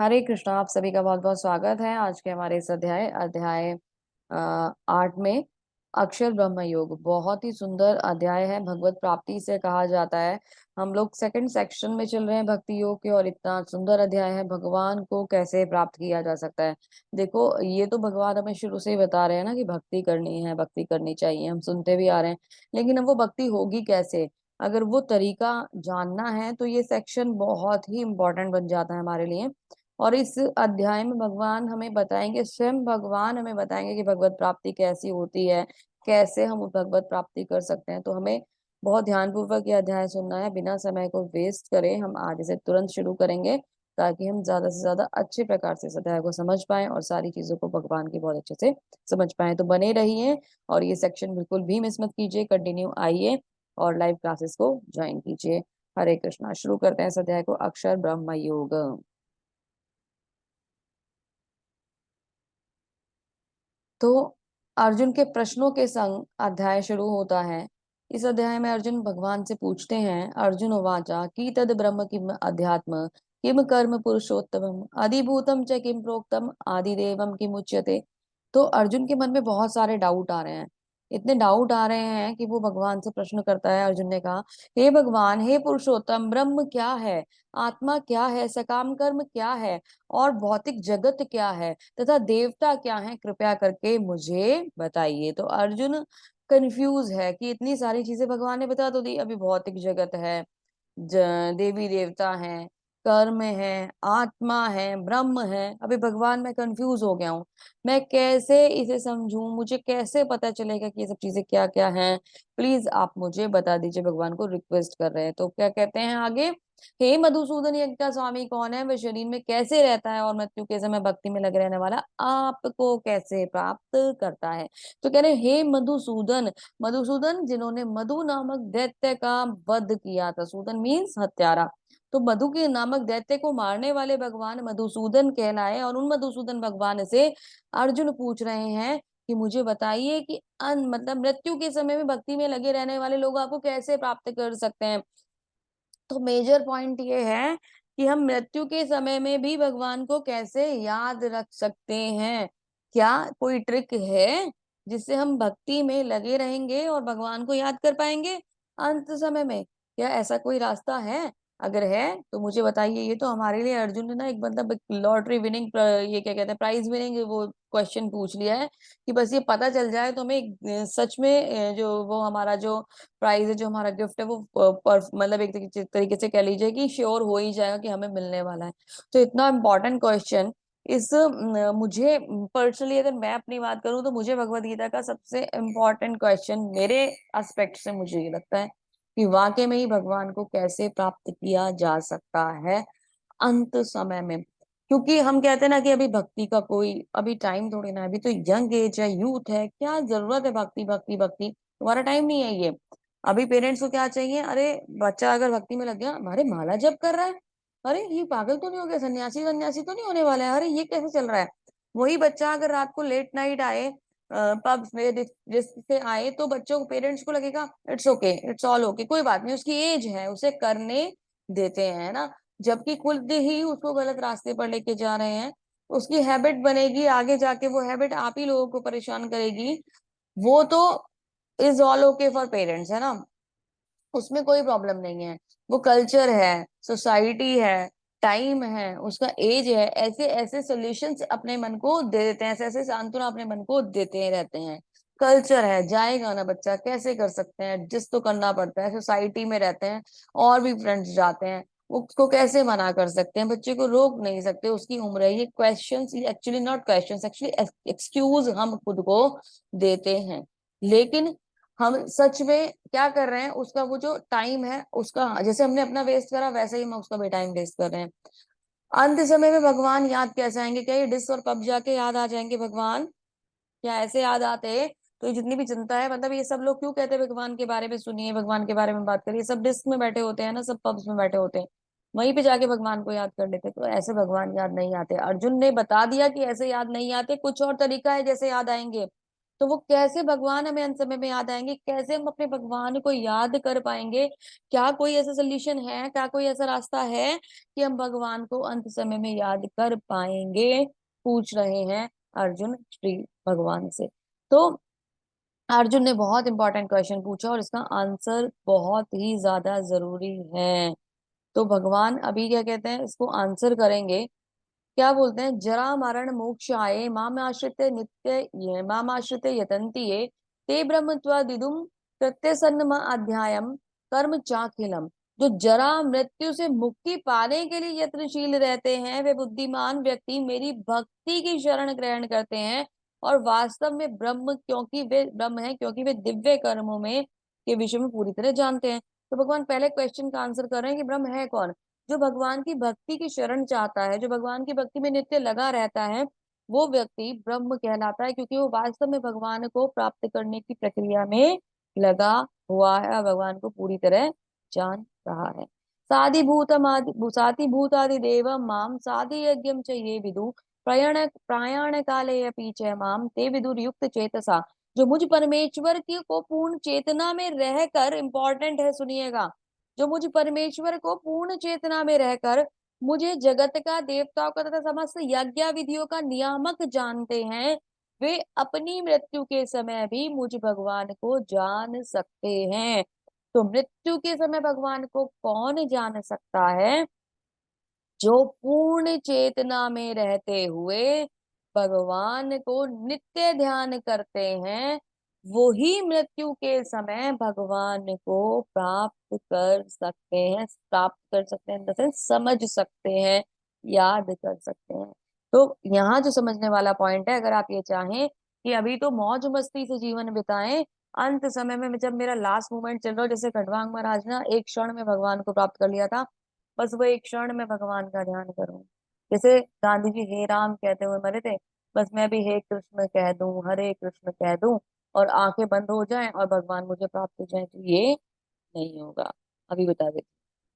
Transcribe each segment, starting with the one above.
हरे कृष्णा। आप सभी का बहुत बहुत स्वागत है आज के हमारे इस अध्याय अध्याय 8 में अक्षर ब्रह्म योग। बहुत ही सुंदर अध्याय है। भगवत प्राप्ति से कहा जाता है। हम लोग सेकंड सेक्शन में चल रहे हैं भक्ति योग के, और इतना सुंदर अध्याय है। भगवान को कैसे प्राप्त किया जा सकता है। देखो, ये तो भगवान हमें शुरू से ही बता रहे हैं ना कि भक्ति करनी है, भक्ति करनी चाहिए, हम सुनते भी आ रहे हैं। लेकिन अब वो भक्ति होगी कैसे, अगर वो तरीका जानना है तो ये सेक्शन बहुत ही इंपॉर्टेंट बन जाता है हमारे लिए। और इस अध्याय में भगवान हमें बताएंगे, स्वयं भगवान हमें बताएंगे कि भगवत प्राप्ति कैसी होती है, कैसे हम भगवत प्राप्ति कर सकते हैं। तो हमें बहुत ध्यानपूर्वक ये अध्याय सुनना है, बिना समय को वेस्ट करें। हम आज से तुरंत शुरू करेंगे ताकि हम ज्यादा से ज्यादा अच्छे प्रकार से इस अध्याय को समझ पाएं और सारी चीजों को भगवान की बहुत अच्छे से समझ पाएं। तो बने रहिए और ये सेक्शन बिल्कुल भी मिस मत कीजिए। कंटिन्यू आइए और लाइव क्लासेस को ज्वाइन कीजिए। हरे कृष्णा। शुरू करते हैं इस अध्याय को। अक्षर ब्रह्म योग। तो अर्जुन के प्रश्नों के संग अध्याय शुरू होता है। इस अध्याय में अर्जुन भगवान से पूछते हैं। अर्जुन उवाचा की तद ब्रह्म किम अध्यात्म किम कर्म पुरुषोत्तमम अधिभूतम च किम प्रोक्तम आदिदेवम किम उच्यते। तो अर्जुन के मन में बहुत सारे डाउट आ रहे हैं। इतने डाउट आ रहे हैं कि वो भगवान से प्रश्न करता है। अर्जुन ने कहा, हे भगवान, हे पुरुषोत्तम, ब्रह्म क्या है, आत्मा क्या है, सकाम कर्म क्या है, और भौतिक जगत क्या है, तथा देवता क्या है, कृपया करके मुझे बताइए। तो अर्जुन कंफ्यूज है कि इतनी सारी चीजें भगवान ने बता तो दी। अभी भौतिक जगत है, देवी देवता है, कर्म है, आत्मा है, ब्रह्म है। अभी भगवान, मैं कंफ्यूज हो गया हूँ। मैं कैसे इसे समझूं, मुझे कैसे पता चलेगा कि ये सब चीजें क्या क्या हैं। प्लीज आप मुझे बता दीजिए। भगवान को रिक्वेस्ट कर रहे हैं। तो क्या कहते हैं आगे, हे मधुसूदन, यज्ञ का स्वामी कौन है, वह शरीर में कैसे रहता है, और मृत्यु के समय भक्ति में लगे रहने वाला आपको कैसे प्राप्त करता है। तो कह रहे, हे मधुसूदन। मधुसूदन जिन्होंने मधु नामक दैत्य का वध किया था। सूदन मीन्स हत्यारा। तो मधु के नामक दैत्य को मारने वाले भगवान मधुसूदन कहलाए। और उन मधुसूदन भगवान से अर्जुन पूछ रहे हैं कि मुझे बताइए कि मतलब मृत्यु के समय में भक्ति में लगे रहने वाले लोग आपको कैसे प्राप्त कर सकते हैं। तो मेजर पॉइंट ये है कि हम मृत्यु के समय में भी भगवान को कैसे याद रख सकते हैं। क्या कोई ट्रिक है जिससे हम भक्ति में लगे रहेंगे और भगवान को याद कर पाएंगे अंत समय में? क्या ऐसा कोई रास्ता है? अगर है तो मुझे बताइए। ये तो हमारे लिए अर्जुन ने ना एक मतलब लॉटरी विनिंग, ये क्या कहते हैं, प्राइज विनिंग वो क्वेश्चन पूछ लिया है कि बस ये पता चल जाए तो हमें सच में जो वो हमारा जो प्राइज है, जो हमारा गिफ्ट है, वो मतलब एक तरीके से कह लीजिए कि श्योर हो ही जाएगा कि हमें मिलने वाला है। तो इतना इम्पोर्टेंट क्वेश्चन इस मुझे पर्सनली, अगर मैं अपनी बात करूं तो मुझे भगवत गीता का सबसे इम्पोर्टेंट क्वेश्चन मेरे एस्पेक्ट से मुझे ये लगता है कि वाकई में ही भगवान को कैसे प्राप्त किया जा सकता है अंत समय में। क्योंकि हम कहते हैं ना कि अभी भक्ति का कोई अभी टाइम थोड़ी ना है, अभी तो यंग एज है, यूथ है, क्या जरूरत है भक्ति भक्ति भक्ति। तुम्हारा टाइम नहीं है ये। अभी पेरेंट्स को क्या चाहिए, अरे बच्चा अगर भक्ति में लग गया, अरे माला जप कर रहा है, अरे ये पागल तो नहीं हो गया, सन्यासी वन्यासी तो नहीं होने वाला है, अरे ये कैसे चल रहा है। वही बच्चा अगर रात को लेट नाइट आए, पब्स में जिससे आए, तो बच्चों को, पेरेंट्स को लगेगा it's okay, it's all okay, कोई बात नहीं, उसकी एज है, उसे करने देते हैं ना। जबकि खुद ही उसको गलत रास्ते पर लेके जा रहे हैं। उसकी हैबिट बनेगी, आगे जाके वो हैबिट आप ही लोगों को परेशान करेगी। वो तो is all okay for parents, है ना, उसमें कोई प्रॉब्लम नहीं है। वो कल्चर है, सोसाइटी है, टाइम है, उसका एज है, ऐसे ऐसे सॉल्यूशंस अपने मन को दे देते हैं, ऐसे ऐसे सांत्वना अपने मन को देते रहते हैं। कल्चर है, जाएगा ना बच्चा, कैसे कर सकते हैं, एडजस्ट तो करना पड़ता है, सोसाइटी में रहते हैं, और भी फ्रेंड्स जाते हैं, उसको कैसे मना कर सकते हैं, बच्चे को रोक नहीं सकते, उसकी उम्र है। ये क्वेश्चंस, ये actually not questions, actually excuse हम खुद को देते हैं। लेकिन हम सच में क्या कर रहे हैं, उसका वो जो टाइम है, उसका जैसे हमने अपना वेस्ट करा वैसे ही हम उसका भी टाइम वेस्ट कर रहे हैं। अंत समय में भगवान याद कैसे आएंगे? क्या ये डिस्क और पब जाके याद आ जाएंगे भगवान? क्या ऐसे याद आते? तो ये जितनी भी जनता है, मतलब ये सब लोग क्यों कहते हैं भगवान के बारे में सुनिए, भगवान के बारे में बात करिए, सब डिस्क में बैठे होते हैं ना, सब पब्स में बैठे होते हैं, वहीं पे जाके भगवान को याद कर लेते। तो ऐसे भगवान याद नहीं आते। अर्जुन ने बता दिया कि ऐसे याद नहीं आते, कुछ और तरीका है जैसे याद आएंगे। तो वो कैसे भगवान हमें अंत समय में याद आएंगे, कैसे हम अपने भगवान को याद कर पाएंगे? क्या कोई ऐसा सोल्यूशन है, क्या कोई ऐसा रास्ता है कि हम भगवान को अंत समय में याद कर पाएंगे? पूछ रहे हैं अर्जुन श्री भगवान से। तो अर्जुन ने बहुत इंपॉर्टेंट क्वेश्चन पूछा और इसका आंसर बहुत ही ज्यादा जरूरी है। तो भगवान अभी क्या कहते हैं, इसको आंसर करेंगे। क्या बोलते हैं, जरा मरण मोक्षाय माम आश्रित नित्य ये माम आश्रित यतन्ति ये ते ब्रह्मत्वादिदुम प्रत्यसन्नम अध्यायम कर्म चाखिलम। जो जरा मृत्यु से मुक्ति पाने के लिए यत्नशील रहते हैं, वे बुद्धिमान व्यक्ति मेरी भक्ति की शरण ग्रहण करते हैं और वास्तव में ब्रह्म, क्योंकि वे ब्रह्म है, क्योंकि वे दिव्य कर्मों में के विषय में पूरी तरह जानते हैं। तो भगवान पहले क्वेश्चन का आंसर कर रहे हैं कि ब्रह्म है कौन। जो भगवान की भक्ति की शरण चाहता है, जो भगवान की भक्ति में नित्य लगा रहता है, वो व्यक्ति ब्रह्म कहलाता है, क्योंकि वो वास्तव में भगवान को प्राप्त करने की प्रक्रिया में लगा हुआ है और भगवान को पूरी तरह जान रहा है। साधि भूतादि देव माम साधि यज्ञम च ये विदु प्रयाण काले अपि च माम ते विदुर युक्त चेतसा। जो मुझ परमेश्वर की को पूर्ण चेतना में रहकर, इंपॉर्टेंट है सुनिएगा, जो मुझ परमेश्वर को पूर्ण चेतना में रहकर मुझे जगत का, देवताओं का तथा समस्त यज्ञ विधियों का नियामक जानते हैं, वे अपनी मृत्यु के समय भी मुझ भगवान को जान सकते हैं। तो मृत्यु के समय भगवान को कौन जान सकता है? जो पूर्ण चेतना में रहते हुए भगवान को नित्य ध्यान करते हैं, वो ही मृत्यु के समय भगवान को प्राप्त कर सकते हैं, प्राप्त कर सकते हैं इन द सेंस समझ सकते हैं, याद कर सकते हैं। तो यहाँ जो समझने वाला पॉइंट है, अगर आप ये चाहें कि अभी तो मौज मस्ती से जीवन बिताएं, अंत समय में जब मेरा लास्ट मोमेंट चल रहा हो, जैसे खंडवांग महाराज ने एक क्षण में भगवान को प्राप्त कर लिया था, बस वो एक क्षण में भगवान का ध्यान करूं। जैसे गांधी जी हे राम कहते हुए मरे थे, बस मैं भी हे कृष्ण कह दूं, हरे कृष्ण कह दूं और आंखें बंद हो जाएं और भगवान मुझे प्राप्त हो जाए, तो ये नहीं होगा। अभी बता देती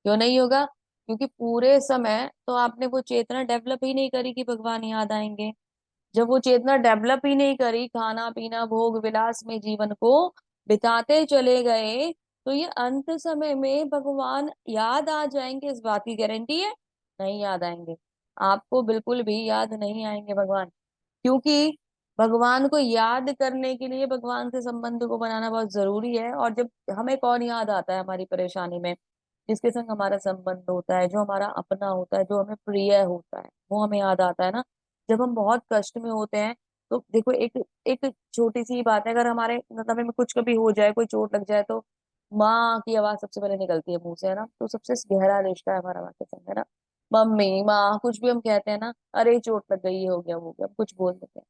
क्यों नहीं होगा। क्योंकि पूरे समय तो आपने वो चेतना डेवलप ही नहीं करी कि भगवान याद आएंगे। जब वो चेतना डेवलप ही नहीं करी, खाना पीना भोग विलास में जीवन को बिताते चले गए, तो ये अंत समय में भगवान याद आ जाएंगे इस बात की गारंटी है? नहीं याद आएंगे। आपको बिल्कुल भी याद नहीं आएंगे भगवान। क्योंकि भगवान को याद करने के लिए भगवान से संबंध को बनाना बहुत जरूरी है। और जब हमें कौन याद आता है हमारी परेशानी में? जिसके संग हमारा संबंध होता है, जो हमारा अपना होता है, जो हमें प्रिय होता है, वो हमें याद आता है ना। जब हम बहुत कष्ट में होते हैं, तो देखो एक एक छोटी सी बात है, अगर हमारे मतलब में कुछ कभी हो जाए, कोई चोट लग जाए, तो माँ की आवाज सबसे पहले निकलती है मुंह से, है ना। तो सबसे गहरा रिश्ता है हमारा माँ के संग, है ना। मम्मी माँ कुछ भी हम कहते हैं ना, अरे चोट लग गई, ये हो गया वो हो गया, हम कुछ बोल देते हैं।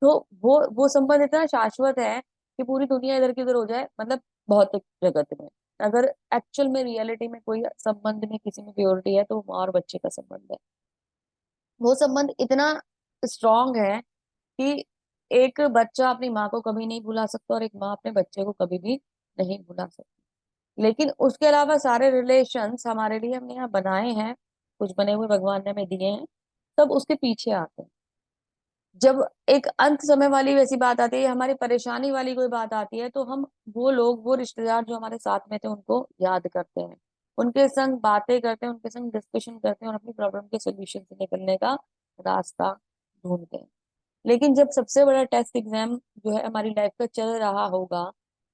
तो वो संबंध इतना शाश्वत है कि पूरी दुनिया इधर की उधर हो जाए, मतलब भौतिक जगत में, अगर एक्चुअल में रियलिटी में कोई संबंध में किसी में प्योरिटी है, तो माँ और बच्चे का संबंध है। वो संबंध इतना स्ट्रांग है कि एक बच्चा अपनी माँ को कभी नहीं भुला सकता और एक माँ अपने बच्चे को कभी भी नहीं भुला सकती। लेकिन उसके अलावा सारे रिलेशंस हमारे लिए हमने यहाँ बनाए हैं, कुछ बने हुए भगवान ने हमें दिए हैं, सब उसके पीछे आते हैं। जब एक अंत समय वाली वैसी बात आती है, हमारी परेशानी वाली कोई बात आती है, तो हम वो लोग, वो रिश्तेदार जो हमारे साथ में थे, उनको याद करते हैं, उनके संग बातें करते हैं, उनके संग डिस्कशन करते हैं और अपनी प्रॉब्लम के सोल्यूशन से निकलने का रास्ता ढूंढते हैं। लेकिन जब सबसे बड़ा टेस्ट एग्जाम जो है हमारी लाइफ का चल रहा होगा,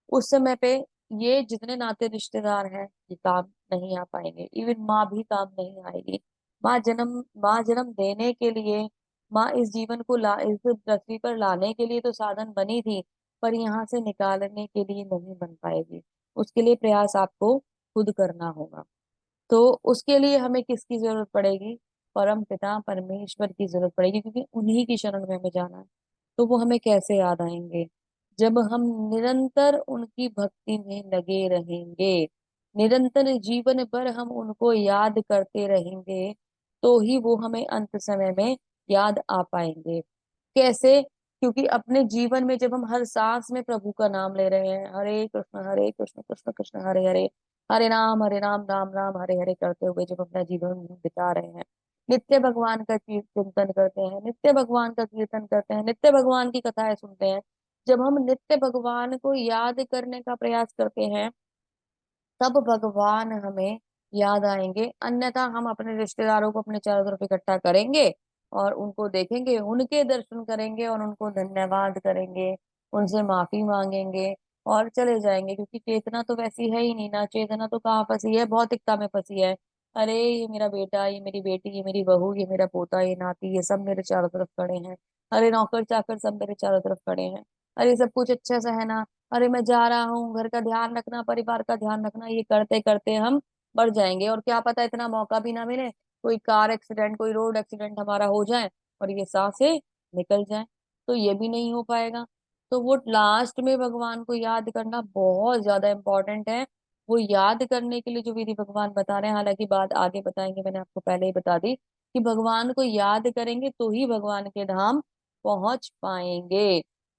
उस समय पे ये जितने नाते रिश्तेदार हैं, ये काम नहीं आ पाएंगे। इवन माँ भी काम नहीं आएगी। माँ जन्म देने के लिए, माँ इस जीवन को इस पृथ्वी पर लाने के लिए तो साधन बनी थी, पर यहाँ से निकालने के लिए नहीं बन पाएगी। उसके लिए प्रयास आपको खुद करना होगा। तो उसके लिए हमें किसकी जरूरत पड़ेगी? परम पिता परमेश्वर की जरूरत पड़ेगी, क्योंकि उन्हीं की शरण में हमें जाना है। तो वो हमें कैसे याद आएंगे? जब हम निरंतर उनकी भक्ति में लगे रहेंगे, निरंतर जीवन भर हम उनको याद करते रहेंगे, तो ही वो हमें अंत समय में याद आ पाएंगे। कैसे? क्योंकि अपने जीवन में जब हम हर सांस में प्रभु का नाम ले रहे हैं, हरे कृष्ण कृष्ण कृष्ण हरे हरे, हरे राम राम राम हरे हरे करते हुए जब अपना जीवन बिता रहे हैं, नित्य भगवान का चिंतन करते हैं, नित्य भगवान का कीर्तन करते हैं, नित्य भगवान की कथाएं सुनते हैं, जब हम नित्य भगवान को याद करने का प्रयास करते हैं तब भगवान हमें याद आएंगे, अन्यथा हम अपने रिश्तेदारों को अपने चारों तरफ इकट्ठा करेंगे और उनको देखेंगे, उनके दर्शन करेंगे और उनको धन्यवाद करेंगे, उनसे माफी मांगेंगे और चले जाएंगे, क्योंकि चेतना तो वैसी है ही नहीं ना। चेतना तो कहाँ फंसी है, भौतिकता में फंसी है। अरे ये मेरा बेटा, ये मेरी बेटी, ये मेरी बहू, ये मेरा पोता, ये नाती, ये सब मेरे चारों तरफ खड़े हैं। अरे नौकर चाकर सब मेरे चारों तरफ खड़े हैं। अरे सब कुछ अच्छा सा है ना। अरे मैं जा रहा हूँ, घर का ध्यान रखना, परिवार का ध्यान रखना, ये करते करते हम बढ़ जाएंगे। और क्या पता इतना मौका भी ना मिले, कोई कार एक्सीडेंट, कोई रोड एक्सीडेंट हमारा हो जाए और ये सांसें निकल जाए, तो ये भी नहीं हो पाएगा। तो वो लास्ट में भगवान को याद करना बहुत ज्यादा इंपॉर्टेंट है। वो याद करने के लिए जो विधि भगवान बता रहे हैं, हालांकि बात आगे बताएंगे, मैंने आपको पहले ही बता दी कि भगवान को याद करेंगे तो ही भगवान के धाम पहुंच पाएंगे।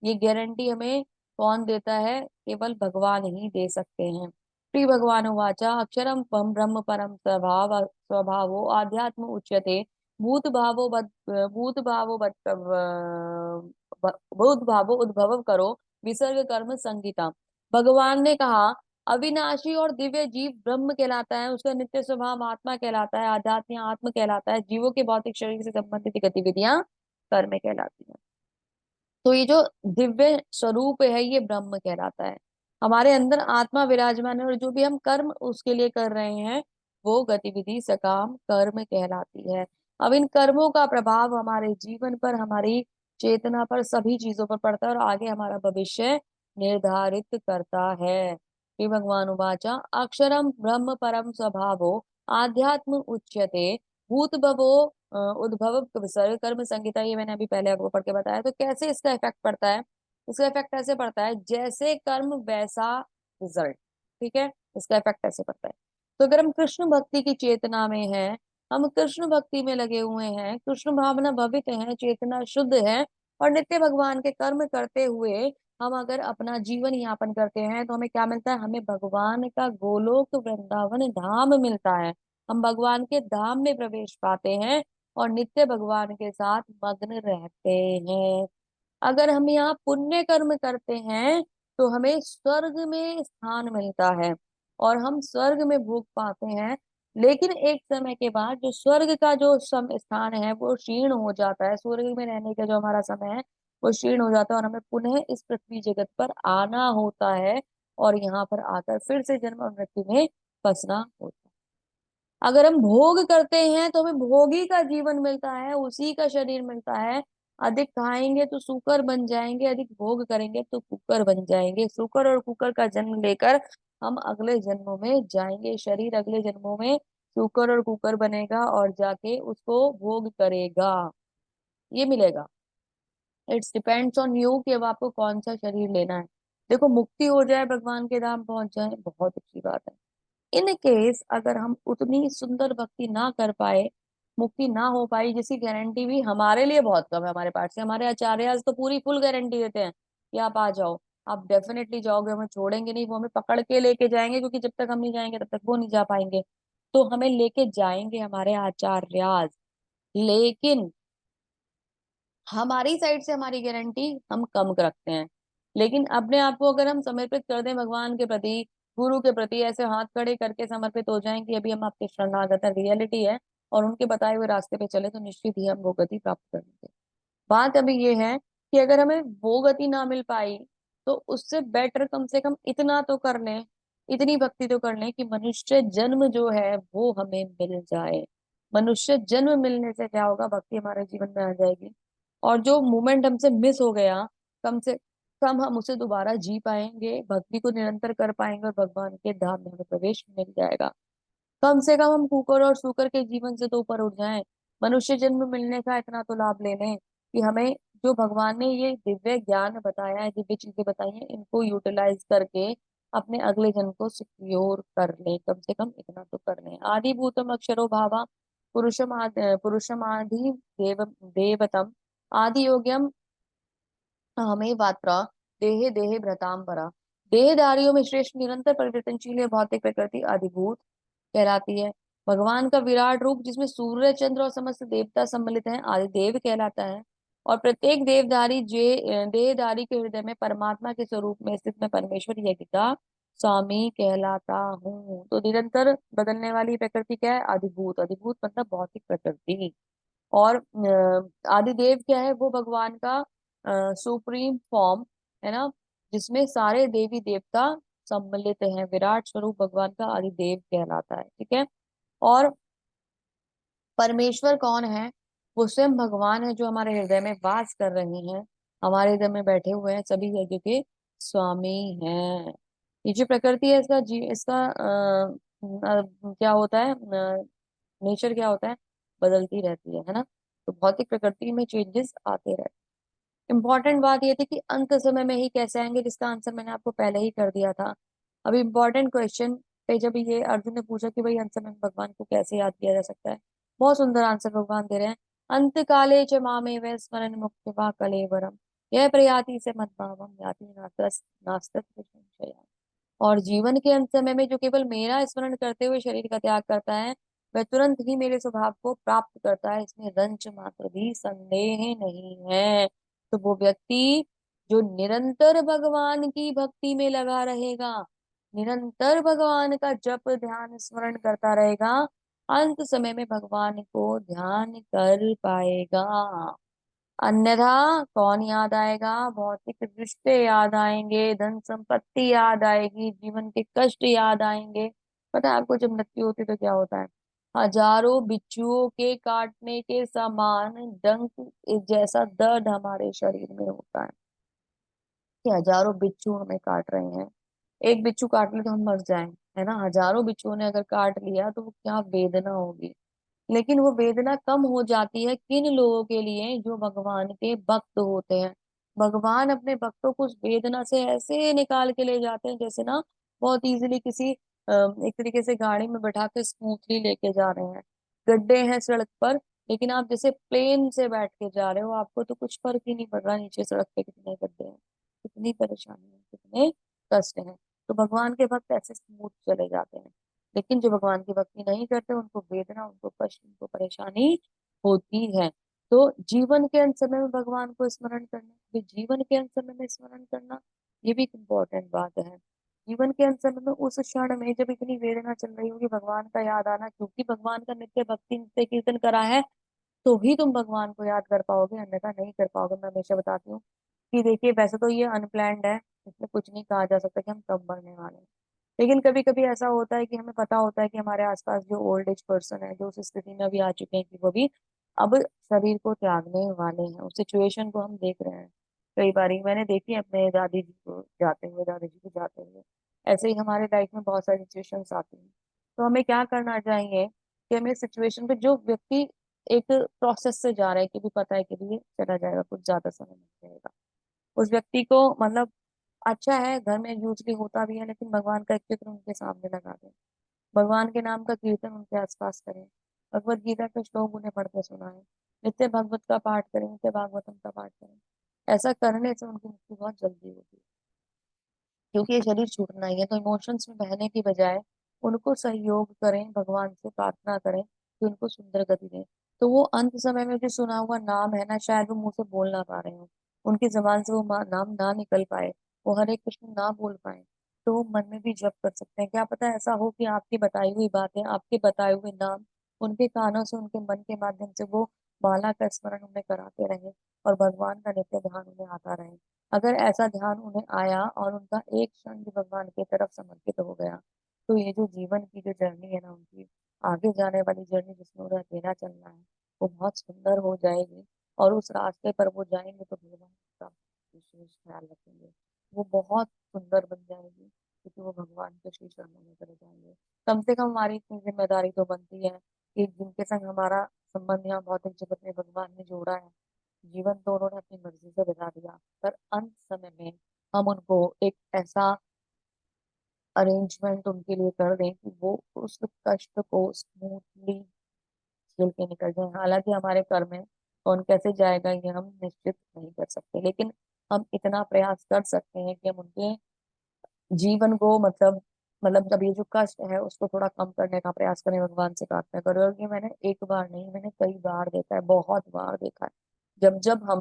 ये गारंटी हमें कौन देता है? केवल भगवान ही दे सकते हैं। श्री भगवान उवाचा अक्षरम ब्रह्म परम स्वभाव स्वभावो आध्यात्म उच्यते भूत भावो भूत भावो भूत भावो उद्भव करो विसर्ग कर्म संगीता। भगवान ने कहा अविनाशी और दिव्य जीव ब्रह्म कहलाता है, उसका नित्य स्वभाव आत्मा कहलाता है, आध्यात्म आत्म कहलाता है, जीवों के भौतिक शरीर से संबंधित गतिविधियां कर्म कहलाती हैं। तो ये जो दिव्य स्वरूप है ये ब्रह्म कहलाता है। हमारे अंदर आत्मा विराजमान है और जो भी हम कर्म उसके लिए कर रहे हैं वो गतिविधि सकाम कर्म कहलाती है। अब इन कर्मों का प्रभाव हमारे जीवन पर, हमारी चेतना पर, सभी चीजों पर पड़ता है और आगे हमारा भविष्य निर्धारित करता है। श्री भगवान उवाचा अक्षरम ब्रह्म परम स्वभावो आध्यात्म उच्यते भूत भवो उद्भव विसर्ग कर्म संगीता। ये मैंने अभी पहले आपको पढ़ के बताया। तो कैसे इसका इफेक्ट पड़ता है? इसका इफेक्ट ऐसे पड़ता है जैसे कर्म वैसा रिजल्ट। ठीक है, इसका इफेक्ट ऐसे पड़ता है। तो अगर हम कृष्ण भक्ति की चेतना में हैं, हम कृष्ण भक्ति में लगे हुए हैं, कृष्ण भावना भवित है, चेतना शुद्ध है और नित्य भगवान के कर्म करते हुए हम अगर अपना जीवन यापन करते हैं तो हमें क्या मिलता है? हमें भगवान का गोलोक वृंदावन धाम मिलता है। हम भगवान के धाम में प्रवेश पाते हैं और नित्य भगवान के साथ मग्न रहते हैं। अगर हम यहाँ पुण्य कर्म करते हैं तो हमें स्वर्ग में स्थान मिलता है और हम स्वर्ग में भोग पाते हैं। लेकिन एक समय के बाद जो स्वर्ग का जो स्थान है वो क्षीण हो जाता है, स्वर्ग में रहने का जो हमारा समय है वो क्षीण हो जाता है और हमें पुनः इस पृथ्वी जगत पर आना होता है और यहाँ पर आकर फिर से जन्म और मृत्यु में फंसना होता है। अगर हम भोग करते हैं तो हमें भोगी का जीवन मिलता है, उसी का शरीर मिलता है। अधिक खाएंगे तो सूकर बन जाएंगे, अधिक भोग करेंगे तो कुकर बन जाएंगे। सूकर और कुकर का जन्म लेकर हम अगले जन्मों में जाएंगे, शरीर अगले जन्मों में सूकर और कुकर बनेगा और जाके उसको भोग करेगा, ये मिलेगा। इट्स डिपेंड्स ऑन यू कि अब आपको कौन सा शरीर लेना है। देखो, मुक्ति हो जाए, भगवान के धाम पहुंच जाए, बहुत अच्छी बात है। इन केस अगर हम उतनी सुंदर भक्ति ना कर पाए, मुक्ति ना हो पाई, जिसकी गारंटी भी हमारे लिए बहुत कम है हमारे पास से, हमारे आचार्य तो पूरी फुल गारंटी देते हैं कि आप आ जाओ, आप डेफिनेटली जाओगे, हमें छोड़ेंगे नहीं, वो हमें पकड़ के लेके जाएंगे, क्योंकि जब तक हम नहीं जाएंगे तब तक वो नहीं जा पाएंगे। तो हमें लेके जाएंगे हमारे आचार्य। लेकिन हमारी साइड से हमारी गारंटी हम कम रखते हैं। लेकिन अपने आप को अगर हम समर्पित कर दें भगवान के प्रति, गुरु के प्रति, ऐसे हाथ खड़े करके समर्पित हो जाएं कि अभी हम आपके शरणागत हैं, रियलिटी है, और उनके बताए हुए रास्ते पे चले, तो निश्चित ही हम वो गति प्राप्त करेंगे। बात अभी ये है कि अगर हमें वो गति ना मिल पाई तो उससे बेटर कम से कम इतना तो कर लें, इतनी भक्ति तो कर लें कि मनुष्य जन्म जो है वो हमें मिल जाए। मनुष्य जन्म मिलने से क्या होगा? भक्ति हमारे जीवन में आ जाएगी और जो मोमेंट हमसे मिस हो गया, कम से कम हम उसे दोबारा जी पाएंगे, भक्ति को निरंतर कर पाएंगे और भगवान के धाम में हमें प्रवेश मिल जाएगा। कम से कम हम कुकर और सूकर के जीवन से तो ऊपर उठ जाएं, मनुष्य जन्म मिलने का इतना तो लाभ ले लें कि हमें जो भगवान ने ये दिव्य ज्ञान बताया है, दिव्य चीजें बताई हैं, इनको यूटिलाइज करके अपने अगले जन्म को सिक्योर कर लें। कम से कम इतना तो कर लें। आदि भूतम अक्षरो भावा पुरुषमाधि देवतम आदि योग्यम हमें वात्रा देहे देहे भ्रताम परा। देहधारियों में श्रेष्ठ निरंतर परिवर्तनशील है भौतिक प्रकृति अधिभूत कहलाती है। भगवान का विराट रूप जिसमें सूर्य चंद्र और समस्त देवता सम्मिलित हैं आदिदेव कहलाता है। और प्रत्येक देवधारी देहधारी के हृदय में परमात्मा के स्वरूप में स्थित मैं परमेश्वर यज्ञ का स्वामी कहलाता हूँ। तो निरंतर बदलने वाली प्रकृति क्या है? अधिभूत। अधिभूत मतलब भौतिक प्रकृति। और आदिदेव क्या है? वो भगवान का सुप्रीम फॉर्म है ना, जिसमें सारे देवी देवता सम्मिलित हैं। विराट स्वरूप भगवान का आदिदेव कहलाता है। ठीक है। और परमेश्वर कौन है? वो स्वयं भगवान है, जो हमारे हृदय में वास कर रहे हैं, हमारे हृदय में बैठे हुए हैं, सभी यज्ञ के स्वामी हैं। ये जो प्रकृति है, इसका क्या होता है, नेचर क्या होता है? बदलती रहती है ना। तो भौतिक प्रकृति में चेंजेस आते रहते हैं। इंपॉर्टेंट बात ये थी कि अंत समय में ही कैसे आएंगे, जिसका आंसर मैंने आपको पहले ही कर दिया था। अभी इंपॉर्टेंट क्वेश्चन पे जब ये अर्जुन ने पूछा कि भाई अंत समय में भगवान को कैसे याद किया जा सकता है, बहुत सुंदर आंसर भगवान दे रहे हैं। अंत काले च मामेव स्मरण मुक्त्वा कलेवरम यह प्रयाति से मद्भावम याति नास्त्यत् संशयः। और जीवन के अंत समय में जो केवल मेरा स्मरण करते हुए शरीर का त्याग करता है, वह तुरंत ही मेरे स्वभाव को प्राप्त करता है, इसमें रंच मात्र भी संदेह नहीं है। तो वो व्यक्ति जो निरंतर भगवान की भक्ति में लगा रहेगा, निरंतर भगवान का जप ध्यान स्मरण करता रहेगा, अंत समय में भगवान को ध्यान कर पाएगा। अन्यथा कौन याद आएगा? भौतिक रिश्ते याद आएंगे, धन संपत्ति याद आएगी, जीवन के कष्ट याद आएंगे। पता है आपको, जब मृत्यु होती है तो क्या होता है? हजारों बिच्छुओं के काटने के समान डंक जैसा दर्द हमारे शरीर में होता है कि हजारों बिच्छू हमें काट रहे हैं। एक बिच्छू काट ले तो हम मर जाएं, है ना। हजारों बिच्छुओं ने अगर काट लिया तो वो क्या वेदना होगी। लेकिन वो वेदना कम हो जाती है किन लोगों के लिए? जो भगवान के भक्त होते हैं। भगवान अपने भक्तों को उस वेदना से ऐसे निकाल के ले जाते हैं, जैसे ना बहुत इजीली किसी एक तरीके से गाड़ी में बैठा के स्मूथली लेके जा रहे हैं। गड्ढे हैं सड़क पर, लेकिन आप जैसे प्लेन से बैठ के जा रहे हो, आपको तो कुछ फर्क ही नहीं पड़ रहा नीचे सड़क पे कितने गड्ढे हैं, कितनी परेशानी है, कितने कष्ट हैं। तो भगवान के भक्त ऐसे स्मूथ चले जाते हैं। लेकिन जो भगवान की भक्ति नहीं करते, उनको वेदना, उनको कष्ट, उनको परेशानी होती है। तो जीवन के अंत समय में भगवान को स्मरण करना, भी जीवन के अंत समय में स्मरण करना, ये भी एक इम्पोर्टेंट बात है। जीवन के अंत समय में उस क्षण में जब इतनी वेदना चल रही होगी, भगवान का याद आना, क्योंकि भगवान का नित्य भक्ति नित्य कीर्तन करा है, तो ही तुम भगवान को याद कर पाओगे, अन्यथा नहीं कर पाओगे। मैं हमेशा बताती हूँ कि देखिए, वैसे तो ये अनप्लैंड है, इसमें कुछ नहीं कहा जा सकता कि हम कब मरने वाले हैं। लेकिन कभी कभी ऐसा होता है कि हमें पता होता है कि हमारे आसपास जो ओल्ड एज पर्सन है, जो उस स्थिति में अभी आ चुके हैं कि वो भी अब शरीर को त्यागने वाले हैं, उस सिचुएशन को हम देख रहे हैं। कई बार मैंने देखी है अपने दादी जी को जाते हुए, दादी जी को जाते हुए। ऐसे ही हमारे लाइफ में बहुत सारी सिचुएशंस आती हैं। तो हमें क्या करना चाहिए कि हमें सिचुएशन पे, जो व्यक्ति एक प्रोसेस से जा रहा है कि भी पता है कि भी ये चला जाएगा, कुछ ज्यादा समय नहीं रहेगा, उस व्यक्ति को मतलब अच्छा है, घर में यूजली होता भी है, लेकिन भगवान का एक चित्र उनके सामने लगा दें, भगवान के नाम का कीर्तन उनके आसपास करें, भगवत गीता का श्लोक उन्हें पढ़ के सुनाएं, नित्य भगवत का पाठ करें, नित्य भागवतम का पाठ करें। ऐसा करने से उनकी मुक्ति बहुत जल्दी होगी, क्योंकि ये शरीर छूटना ही है। तो इमोशंस में बहने की बजाय उनको सहयोग करें, भगवान से प्रार्थना करें कि उनको सुंदर गति दें। तो वो अंत समय में जो सुना हुआ नाम है ना, शायद वो मुंह से बोल ना पा रहे हो, उनकी जबान से वो नाम ना निकल पाए, वो हरे कृष्ण ना बोल पाए, तो वो मन में भी जप कर सकते हैं। क्या पता ऐसा हो कि आपकी बताई हुई बातें, आपके बताए हुए नाम उनके कानों से, उनके मन के माध्यम से वो माला का स्मरण उन्हें कराते रहे, और भगवान का नित्य ध्यान उन्हें आता रहे। अगर ऐसा ध्यान उन्हें आया और उनका एक क्षण भी भगवान की तरफ समर्पित हो गया, तो ये जो जीवन की जो जर्नी है ना, उनकी आगे जाने वाली जर्नी जिसमें उन्हें अकेला चलना है, वो बहुत सुंदर हो जाएगी। और उस रास्ते पर वो जाएंगे तो भगवान का विशेष ख्याल रखेंगे, वो बहुत सुंदर बन जाएगी, क्योंकि वो भगवान के श्री चरणों में चले जाएंगे। कम से कम हमारी इतनी जिम्मेदारी तो बनती है कि जिनके संग हमारा संबंध यहाँ भौतिक जगत में भगवान ने जोड़ा है, जीवन तो उन्होंने अपनी मर्जी से बिता दिया, पर अंत समय में हम उनको एक ऐसा अरेंजमेंट उनके लिए कर दें कि वो उस कष्ट को स्मूथली झेल के निकल जाए। हालांकि हमारे कर्म में कौन कैसे जाएगा ये हम निश्चित नहीं कर सकते, लेकिन हम इतना प्रयास कर सकते हैं कि हम उनके जीवन को मतलब जब ये जो कष्ट है उसको थोड़ा कम करने का प्रयास करें, भगवान से प्रार्थना करें। और ये मैंने एक बार नहीं, मैंने कई बार देखा है, बहुत बार देखा है। जब जब हम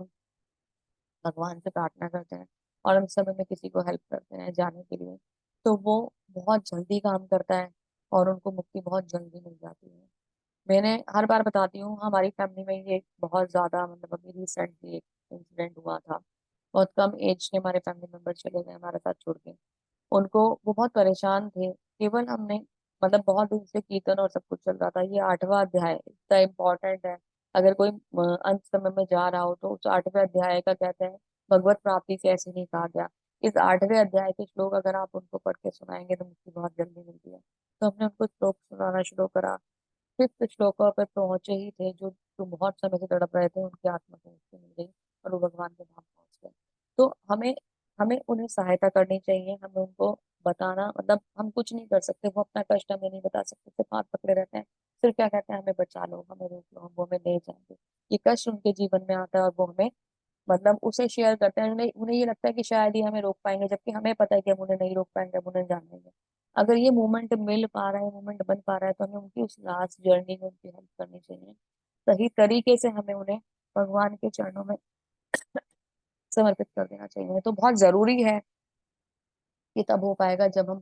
भगवान से प्रार्थना करते हैं और हम समय में किसी को हेल्प करते हैं जाने के लिए, तो वो बहुत जल्दी काम करता है और उनको मुक्ति बहुत जल्दी मिल जाती है। मैंने हर बार बताती हूँ, हमारी फैमिली में ये बहुत ज्यादा, मतलब अभी रिसेंटली एक इंसिडेंट हुआ था। बहुत कम एज के हमारे फैमिली मेंबर चले गए हमारे साथ छोड़ के। उनको, वो बहुत परेशान थे, केवल हमने, मतलब बहुत दिन से कीर्तन और सब कुछ चल रहा था। ये 8वां अध्याय इतना इम्पोर्टेंट है। अगर कोई अंत समय में जा रहा हो तो उस 8वें अध्याय का कहते हैं भगवत प्राप्ति से ऐसे नहीं कहा गया। इस 8वें अध्याय के श्लोक अगर आप उनको पढ़ के सुनाएंगे तो मुक्ति बहुत जल्दी मिलती है। तो हमने उनको श्लोक सुनाना शुरू करा। 5th श्लोकों पे पहुंचे ही थे, जो बहुत समय से तड़प रहे थे, उनकी आत्मा को मुक्ति मिल गई और वो भगवान के धाम पहुंच गए। तो हमें हमें उन्हें सहायता करनी चाहिए। हमें उनको बताना, मतलब हम कुछ नहीं कर सकते, वो अपना कष्ट हमें नहीं बता सकते, सिर्फ हाथ पकड़े रहते हैं। सिर्फ क्या कहते हैं, हमें बचा लो, हमें रोक लो, हम वो हमें ले जाएंगे। ये कष्ट उनके जीवन में आता है और वो हमें, मतलब उसे शेयर करते हैं। उन्हें उन्हें ये लगता है कि शायद ही हमें रोक पाएंगे, जबकि हमें पता है कि हम उन्हें नहीं रोक पाएंगे, हम उन्हें जान लेंगे। अगर ये मोमेंट मिल पा रहा है, मोमेंट बन पा रहा है, तो हमें उनकी उस लास्ट जर्नी में उनकी हेल्प करनी चाहिए। सही तरीके से हमें उन्हें भगवान के चरणों में समर्पित कर देना चाहिए। तो बहुत जरूरी है, ये तब हो पाएगा जब हम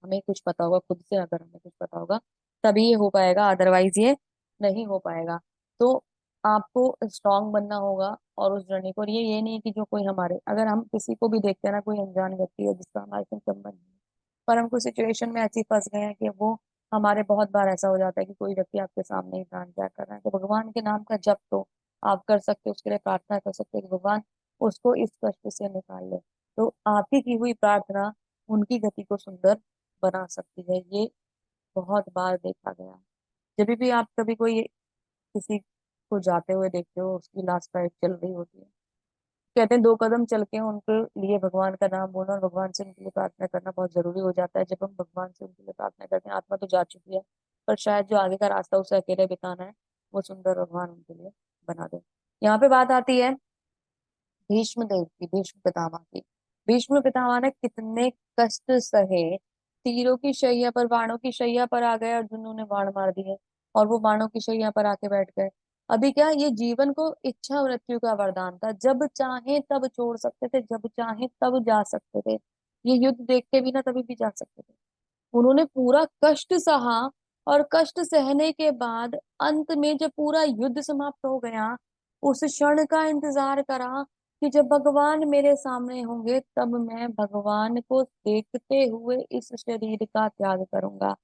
हमें कुछ पता होगा खुद से। अगर हमें कुछ पता होगा तभी ये हो पाएगा, अदरवाइज ये नहीं हो पाएगा। तो आपको स्ट्रांग बनना होगा और उस जर्नी को, और ये नहीं है कि जो कोई हमारे, अगर हम किसी को भी देखते हैं ना, कोई अनजान व्यक्ति है जिसका हमारे से संबंध नहीं है, पर हम कुछ सिचुएशन में ऐसी फंस गए हैं कि वो हमारे, बहुत बार ऐसा हो जाता है कि कोई व्यक्ति आपके सामने ही प्राण त्याग कर रहा है, तो भगवान के नाम का जप तो आप कर सकते हो, उसके लिए प्रार्थना कर सकते हो कि भगवान उसको इस कष्ट से निकाल ले। तो आपकी की हुई प्रार्थना उनकी गति को सुंदर बना सकती है। ये बहुत बार देखा गया। जब भी आप कभी कोई किसी को जाते हुए देखते हो, उसकी लास्ट फाइट चल रही होती है, कहते हैं 2 कदम चल के उनके लिए भगवान का नाम बोलना और भगवान से उनके लिए प्रार्थना करना बहुत जरूरी हो जाता है। जब हम भगवान से उनके लिए प्रार्थना करते हैं, आत्मा तो जा चुकी है, पर शायद जो आगे का रास्ता उसे अकेले बिताना है, वो सुंदर भगवान उनके लिए बना दे। यहाँ पे बात आती है भीष्म देव की, भीष्म पितामह की। भीष्म पितामह ने कितने कष्ट सहे। तीरों की शैया पर, बाणों की शैया पर आ गए, अर्जुन ने बाण मार दिए और वो बाणों की शैया पर आके बैठ गए। अभी क्या, ये जीवन को इच्छा मृत्यु का वरदान था। जब चाहे तब छोड़ सकते थे, जब चाहे तब जा सकते थे। ये युद्ध देख के भी ना तभी भी जा सकते थे। उन्होंने पूरा कष्ट सहा और कष्ट सहने के बाद अंत में जब पूरा युद्ध समाप्त हो गया, उस क्षण का इंतजार करा कि जब भगवान मेरे सामने होंगे तब मैं भगवान को देखते हुए इस शरीर का त्याग करूंगा।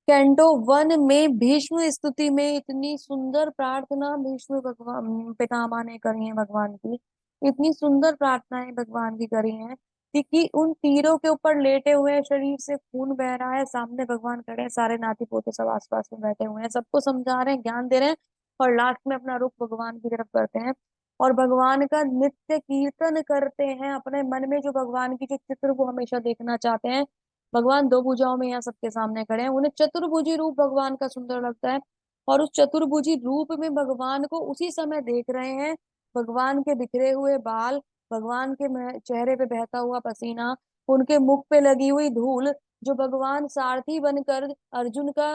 कैंटो 1 में भीष्म स्तुति में इतनी सुंदर प्रार्थना भीष्म भगवान पितामह ने करी है भगवान की। इतनी सुंदर प्रार्थनाएं भगवान की करी हैं कि उन तीरों के ऊपर लेटे हुए हैं, शरीर से खून बह रहा है, सामने भगवान खड़े हैं, सारे नाती पोते सब आसपास में बैठे हुए हैं, सबको समझा रहे हैं, ज्ञान दे रहे हैं, और लास्ट में अपना रुख भगवान की तरफ करते हैं और भगवान का नित्य कीर्तन करते हैं अपने मन में। जो भगवान की जो चित्र वो हमेशा देखना चाहते हैं, भगवान 2 भुजाओं में यहाँ सबके सामने खड़े हैं, उन्हें चतुर्भुजी रूप भगवान का सुंदर लगता है और उस चतुर्भुजी रूप में भगवान को उसी समय देख रहे हैं। भगवान के बिखरे हुए बाल, भगवान के चेहरे पे बहता हुआ पसीना, उनके मुख पे लगी हुई धूल, जो भगवान सारथी बनकर अर्जुन का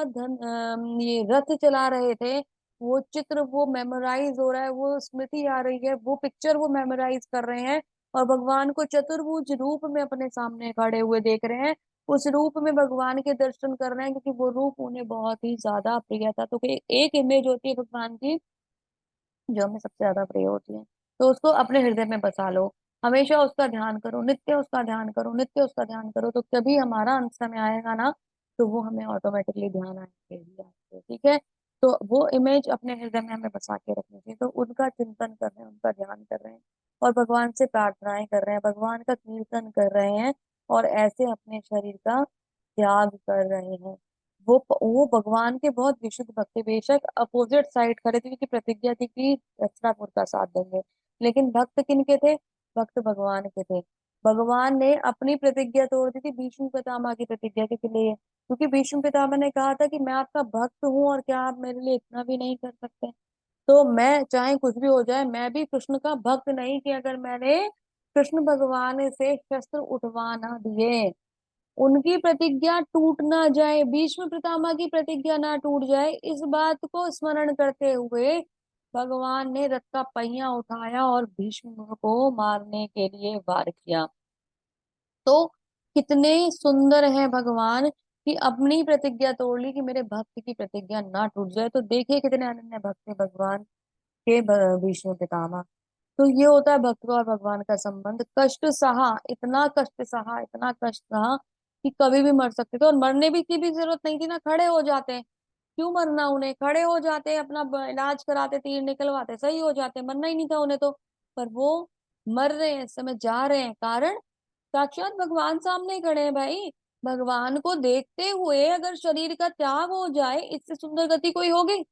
ये रथ चला रहे थे, वो चित्र वो मेमोराइज हो रहा है, वो स्मृति आ रही है, वो पिक्चर वो मेमोराइज कर रहे हैं और भगवान को चतुर्भुज रूप में अपने सामने खड़े हुए देख रहे हैं। उस रूप में भगवान के दर्शन कर रहे हैं क्योंकि वो रूप उन्हें बहुत ही ज्यादा प्रिय था। तो एक इमेज होती है भगवान की जो हमें सबसे ज्यादा प्रिय होती है, तो उसको अपने हृदय में बसा लो। हमेशा उसका ध्यान करो, नित्य उसका ध्यान करो, नित्य उसका ध्यान करो, तो कभी हमारा अंत समय आएगा ना, तो वो हमें ऑटोमेटिकली ध्यान आएंगे ही आएंगे। ठीक है, तो वो इमेज अपने हृदय में हमें बसा के रखनी चाहिए। तो उनका चिंतन कर रहे हैं, उनका ध्यान कर रहे हैं और भगवान से प्रार्थनाएं कर रहे हैं, भगवान का कीर्तन कर रहे हैं और ऐसे अपने शरीर का त्याग कर रहे हैं। वो भगवान के बहुत विशुद्ध भक्त थे। बेशक अपोजिट साइड खड़े थे, क्योंकि प्रतिज्ञा थी कि हस्तिनापुर का साथ देंगे, लेकिन भक्त किनके थे? भक्त भगवान के थे। भगवान ने अपनी प्रतिज्ञा तोड़ दी थी भीष्म पितामह की प्रतिज्ञा के लिए, क्योंकि भीष्म पितामह ने कहा था कि मैं आपका भक्त हूँ और क्या आप मेरे लिए इतना भी नहीं कर सकते? तो मैं चाहे कुछ भी हो जाए, मैं भी कृष्ण का भक्त नहीं कि अगर मैंने कृष्ण भगवान से शस्त्र उठवा ना दिए, उनकी प्रतिज्ञा टूट ना जाए, भीष्म पितामह की प्रतिज्ञा ना टूट जाए, इस बात को स्मरण करते हुए भगवान ने रथ का पहिया उठाया और भीष्म को मारने के लिए वार किया। तो कितने सुंदर है भगवान कि अपनी प्रतिज्ञा तोड़ ली कि मेरे भक्त की प्रतिज्ञा ना टूट जाए। तो देखिए कितने अनन्य भक्त है भगवान के भीष्म पितामह। तो ये होता है भक्त और भगवान का संबंध। कष्ट सहा, इतना कष्ट सहा, इतना कष्ट सहा कि कभी भी मर सकते थे, और मरने भी की भी जरूरत नहीं थी ना, खड़े हो जाते। क्यों मरना उन्हें, खड़े हो जाते, अपना इलाज कराते, तीर निकलवाते, सही हो जाते, मरना ही नहीं था उन्हें तो। पर वो मर रहे हैं, इस समय जा रहे हैं, कारण साक्षात भगवान सामने खड़े हैं भाई। भगवान को देखते हुए अगर शरीर का त्याग हो जाए, इससे सुंदर गति कोई होगी?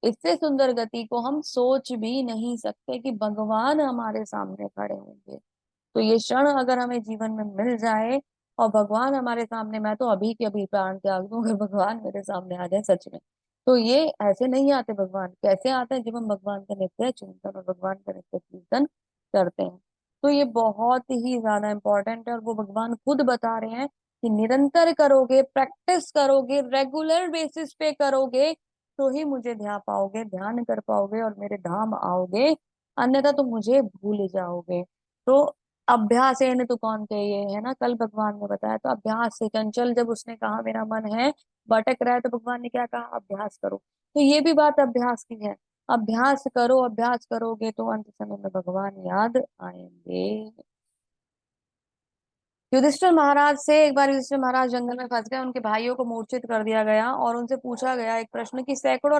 इससे सुंदर गति को हम सोच भी नहीं सकते कि भगवान हमारे सामने खड़े होंगे। तो ये क्षण अगर हमें जीवन में मिल जाए और भगवान हमारे सामने, मैं तो अभी के अभी प्राण त्याग दूं अगर भगवान मेरे सामने आ जाए सच में। तो ये ऐसे नहीं आते भगवान, कैसे आते हैं? जब हम भगवान का नित्य चिंतन और भगवान का नित्य कीर्तन करते हैं। तो ये बहुत ही ज्यादा इंपॉर्टेंट है, और वो भगवान खुद बता रहे हैं कि निरंतर करोगे, प्रैक्टिस करोगे, रेगुलर बेसिस पे करोगे, तो ही मुझे ध्यान पाओगे, ध्यान कर पाओगे और मेरे धाम आओगे, अन्यथा तो मुझे भूल जाओगे। तो अभ्यास है न तो कौन के ये है ना, कल भगवान ने बताया। तो अभ्यास से चंचल, जब उसने कहा मेरा मन है भटक रहा है, तो भगवान ने क्या कहा? अभ्यास करो। तो ये भी बात अभ्यास की है। अभ्यास करो, अभ्यास करोगे तो अंत समय में भगवान याद आएंगे। युधिष्ठिर महाराज से एक बार युधिष्ठिर महाराज जंगल में फंस गए, उनके भाइयों को मूर्छित कर दिया गया और उनसे पूछा गया एक प्रश्न कि सैकड़ों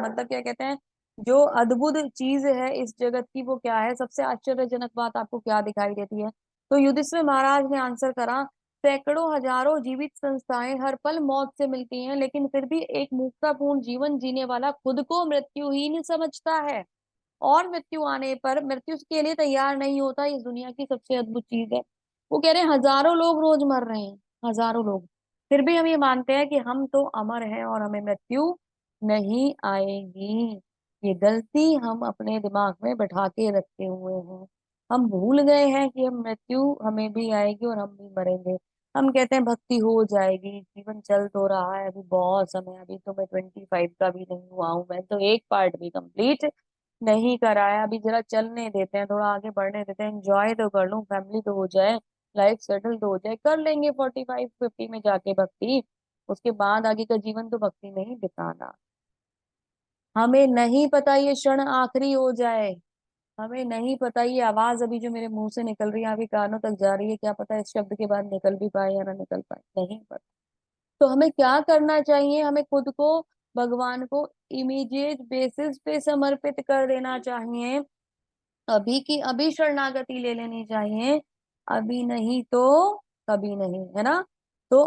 मतलब क्या कहते हैं, जो अद्भुत चीज है इस जगत की वो क्या है, सबसे आश्चर्यजनक बात आपको क्या दिखाई देती है? तो युधिष्ठिर महाराज ने आंसर करा, सैकड़ों हजारों जीवित संस्थाएं हर पल मौत से मिलती हैं, लेकिन फिर भी एक मूर्खतापूर्ण जीवन जीने वाला खुद को मृत्युहीन समझता है और मृत्यु आने पर मृत्यु के लिए तैयार नहीं होता। इस दुनिया की सबसे अद्भुत चीज है। वो कह रहे हैं हजारों लोग रोज मर रहे हैं, हजारों लोग, फिर भी हम ये मानते हैं कि हम तो अमर हैं और हमें मृत्यु नहीं आएगी। ये गलती हम अपने दिमाग में बैठा के रखे हुए हैं। हम भूल गए हैं कि हम मृत्यु हमें भी आएगी और हम भी मरेंगे। हम कहते हैं भक्ति हो जाएगी, जीवन चल तो रहा है, अभी बहुत समय, अभी तो मैं 25 का भी नहीं हुआ हूं, मैं तो एक पार्ट भी कंप्लीट नहीं कराया, अभी जरा चलने देते हैं, थोड़ा आगे बढ़ने देते हैं, एंजॉय तो कर लूं, फैमिली तो हो जाए, लाइफ सेटल तो हो जाए, कर लेंगे 45-50 में जाके भक्ति। उसके बाद आगे का जीवन तो भक्ति में ही बिताना। हमें नहीं पता ये क्षण आखिरी हो जाए, हमें नहीं पता ये आवाज अभी जो मेरे मुंह से निकल रही है, अभी कानों तक जा रही है, क्या पता इस शब्द के बाद निकल भी पाए या ना निकल पाए, नहीं पता। तो हमें क्या करना चाहिए? हमें खुद को भगवान को इमीडिएट बेसिस पे समर्पित कर देना चाहिए। अभी की अभी शरणागति ले लेनी चाहिए, अभी नहीं तो कभी नहीं, है ना? तो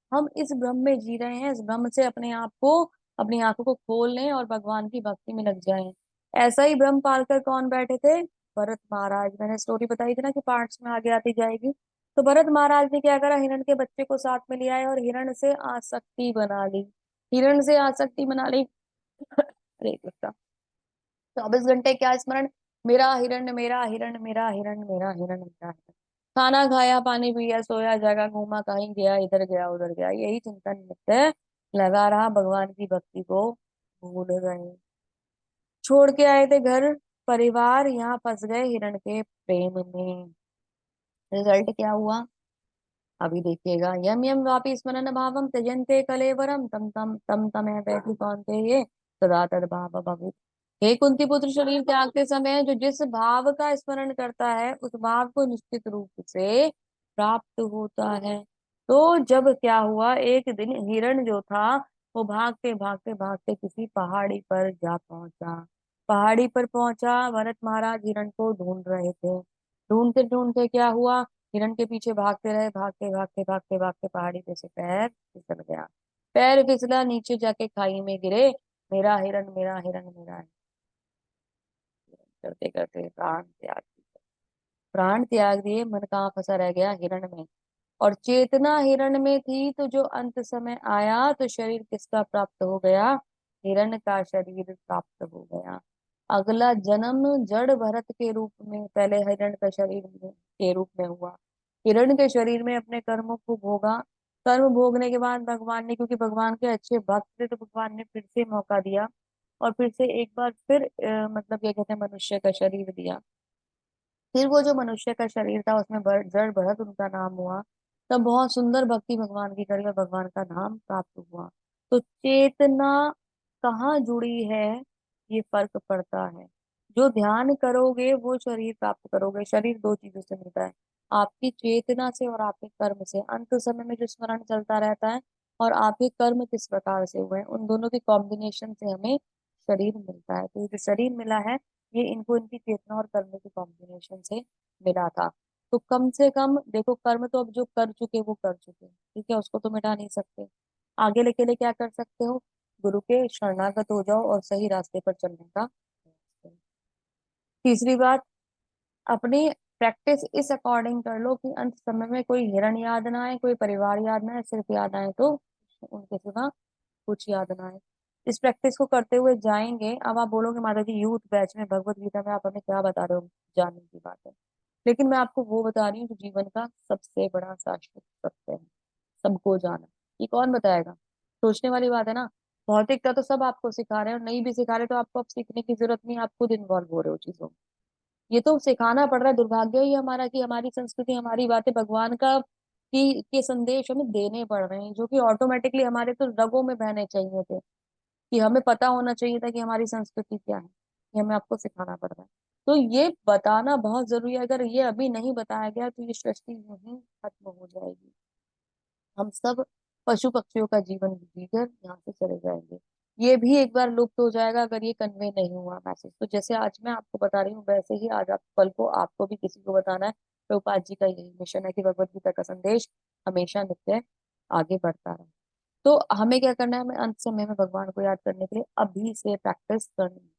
हम इस भ्रम में जी रहे हैं, इस भ्रम से अपने आप को, अपनी आंखों को खोल लें और भगवान की भक्ति में लग जाएं। ऐसा ही भ्रम पालकर कौन बैठे थे? भरत महाराज। मैंने स्टोरी बताई थी ना कि पार्ट्स में आगे आती जाएगी। तो भरत महाराज ने क्या करा, हिरण के बच्चे को साथ में ले आए और हिरण से आसक्ति बना ली, हिरण से आसक्ति बना ली। अरे कृष्णा, 24 घंटे क्या स्मरण, मेरा हिरण, मेरा हिरण, मेरा हिरण, मेरा हिरण, मेरा हिरण। खाना खाया, पानी पिया, सोया, जगह, घूमा, कहीं गया, इधर गया, उधर गया, यही चिंतन नित्य लगा रहा, भगवान की भक्ति को भूल गए। छोड़ के आए थे घर परिवार, यहाँ फंस गए हिरण के प्रेम में। रिजल्ट क्या हुआ अभी देखिएगा। यम यम वापि स्मरण भावम त्यजन्ते कलेवरम तम तम तम तमे बैठि कौन्ते ये सदा तद भाव भवित। हे कुंती पुत्र, शरीर त्यागते समय जो जिस भाव का स्मरण करता है उस भाव को निश्चित रूप से प्राप्त होता है। तो जब क्या हुआ, एक दिन हिरण जो था वो भागते भागते भागते किसी पहाड़ी पर जा पहुंचा। पहाड़ी पर पहुंचा, भरत महाराज हिरण को ढूंढ रहे थे। ढूंढते ढूंढते क्या हुआ, हिरण के पीछे भागते रहे, भागते भागते भागते भागते पहाड़ी पे से पैर फिसल गया। पैर फिसला, नीचे जाके खाई में गिरे। मेरा हिरण, मेरा हिरण, मेरा हिरण करते करते प्राण त्याग दिए। मन कहाँ फंसा रह गया? हिरण में। और चेतना हिरण में थी, तो जो अंत समय आया तो शरीर किसका प्राप्त हो गया? हिरण का शरीर प्राप्त हो गया। अगला जन्म जड़ भरत के रूप में, पहले हिरण का शरीर के रूप में हुआ, हिरण के शरीर में अपने कर्मों को भोगा। कर्म भोगने के बाद भगवान ने, क्योंकि भगवान के अच्छे भक्त थे, तो भगवान ने फिर से मौका दिया और फिर से एक बार फिर मतलब क्या कहते हैं, मनुष्य का शरीर दिया। फिर वो जो मनुष्य का शरीर था उसमें जड़ बढ़त उनका नाम हुआ। तब बहुत सुंदर भक्ति भगवान की करी और भगवान का नाम प्राप्त हुआ। तो चेतना कहाँ जुड़ी है, ये फर्क पड़ता है। जो ध्यान करोगे वो शरीर प्राप्त करोगे। शरीर दो चीजों से मिलता है, आपकी चेतना से और आपके कर्म से। अंत समय में जो स्मरण चलता रहता है और आपके कर्म किस प्रकार से हुए, उन दोनों के कॉम्बिनेशन से हमें शरीर मिलता है। तो ये जो शरीर मिला है, ये इनको इनकी चेतना और कर्म के कॉम्बिनेशन से मिला था। तो कम से कम देखो, कर्म तो अब जो कर चुके वो कर चुके, ठीक है, उसको तो मिटा नहीं सकते। आगे लेके लिए क्या कर सकते हो, गुरु के शरणागत हो जाओ और सही रास्ते पर चलने का प्रयास करो। तीसरी बात, अपनी प्रैक्टिस इस अकॉर्डिंग कर लो कि अंत समय में कोई हिरण याद ना आए, कोई परिवार याद ना आए, सिर्फ याद आए तो उनके सिवा कुछ याद ना आए। इस प्रैक्टिस को करते हुए जाएंगे। अब आप बोलोगे माता जी यूथ बैच में भगवत गीता में आप हमें क्या बता रहे हो, जानने की बात है। लेकिन मैं आपको वो बता रही हूँ जो जीवन का सबसे बड़ा शाश्वत सत्य है, सबको जाना। ये कौन बताएगा, सोचने वाली बात है ना। भौतिकता तो सब आपको सिखा रहे हैं, और नहीं भी सिखा रहे तो आपको अब सीखने की जरूरत नहीं है, आप खुद इन्वॉल्व हो रहे हो चीजों में। ये तो सिखाना पड़ रहा है। दुर्भाग्य ही हमारा कि हमारी संस्कृति, हमारी बातें भगवान का की के संदेश हमें देने पड़ रहे हैं, जो कि ऑटोमेटिकली हमारे तो रगों में बहने चाहिए थे। कि हमें पता होना चाहिए था कि हमारी संस्कृति क्या है, ये हमें आपको सिखाना पड़ रहा है। तो ये बताना बहुत जरूरी है। अगर ये अभी नहीं बताया गया तो ये सृष्टि यूं ही खत्म हो जाएगी। हम सब पशु पक्षियों का जीवन जीकर यहाँ से चले जाएंगे। ये भी एक बार लुप्त हो जाएगा अगर ये कन्वे नहीं हुआ मैसेज। तो जैसे आज मैं आपको बता रही हूँ, वैसे ही आज आप कल को आपको भी किसी को बताना है। प्रभुपाद जी का यही मिशन है कि भगवत गीता का संदेश हमेशा नित्य आगे बढ़ता रहे। तो हमें क्या करना है, हमें अंत समय में भगवान को याद करने के लिए अभी से प्रैक्टिस करनी है।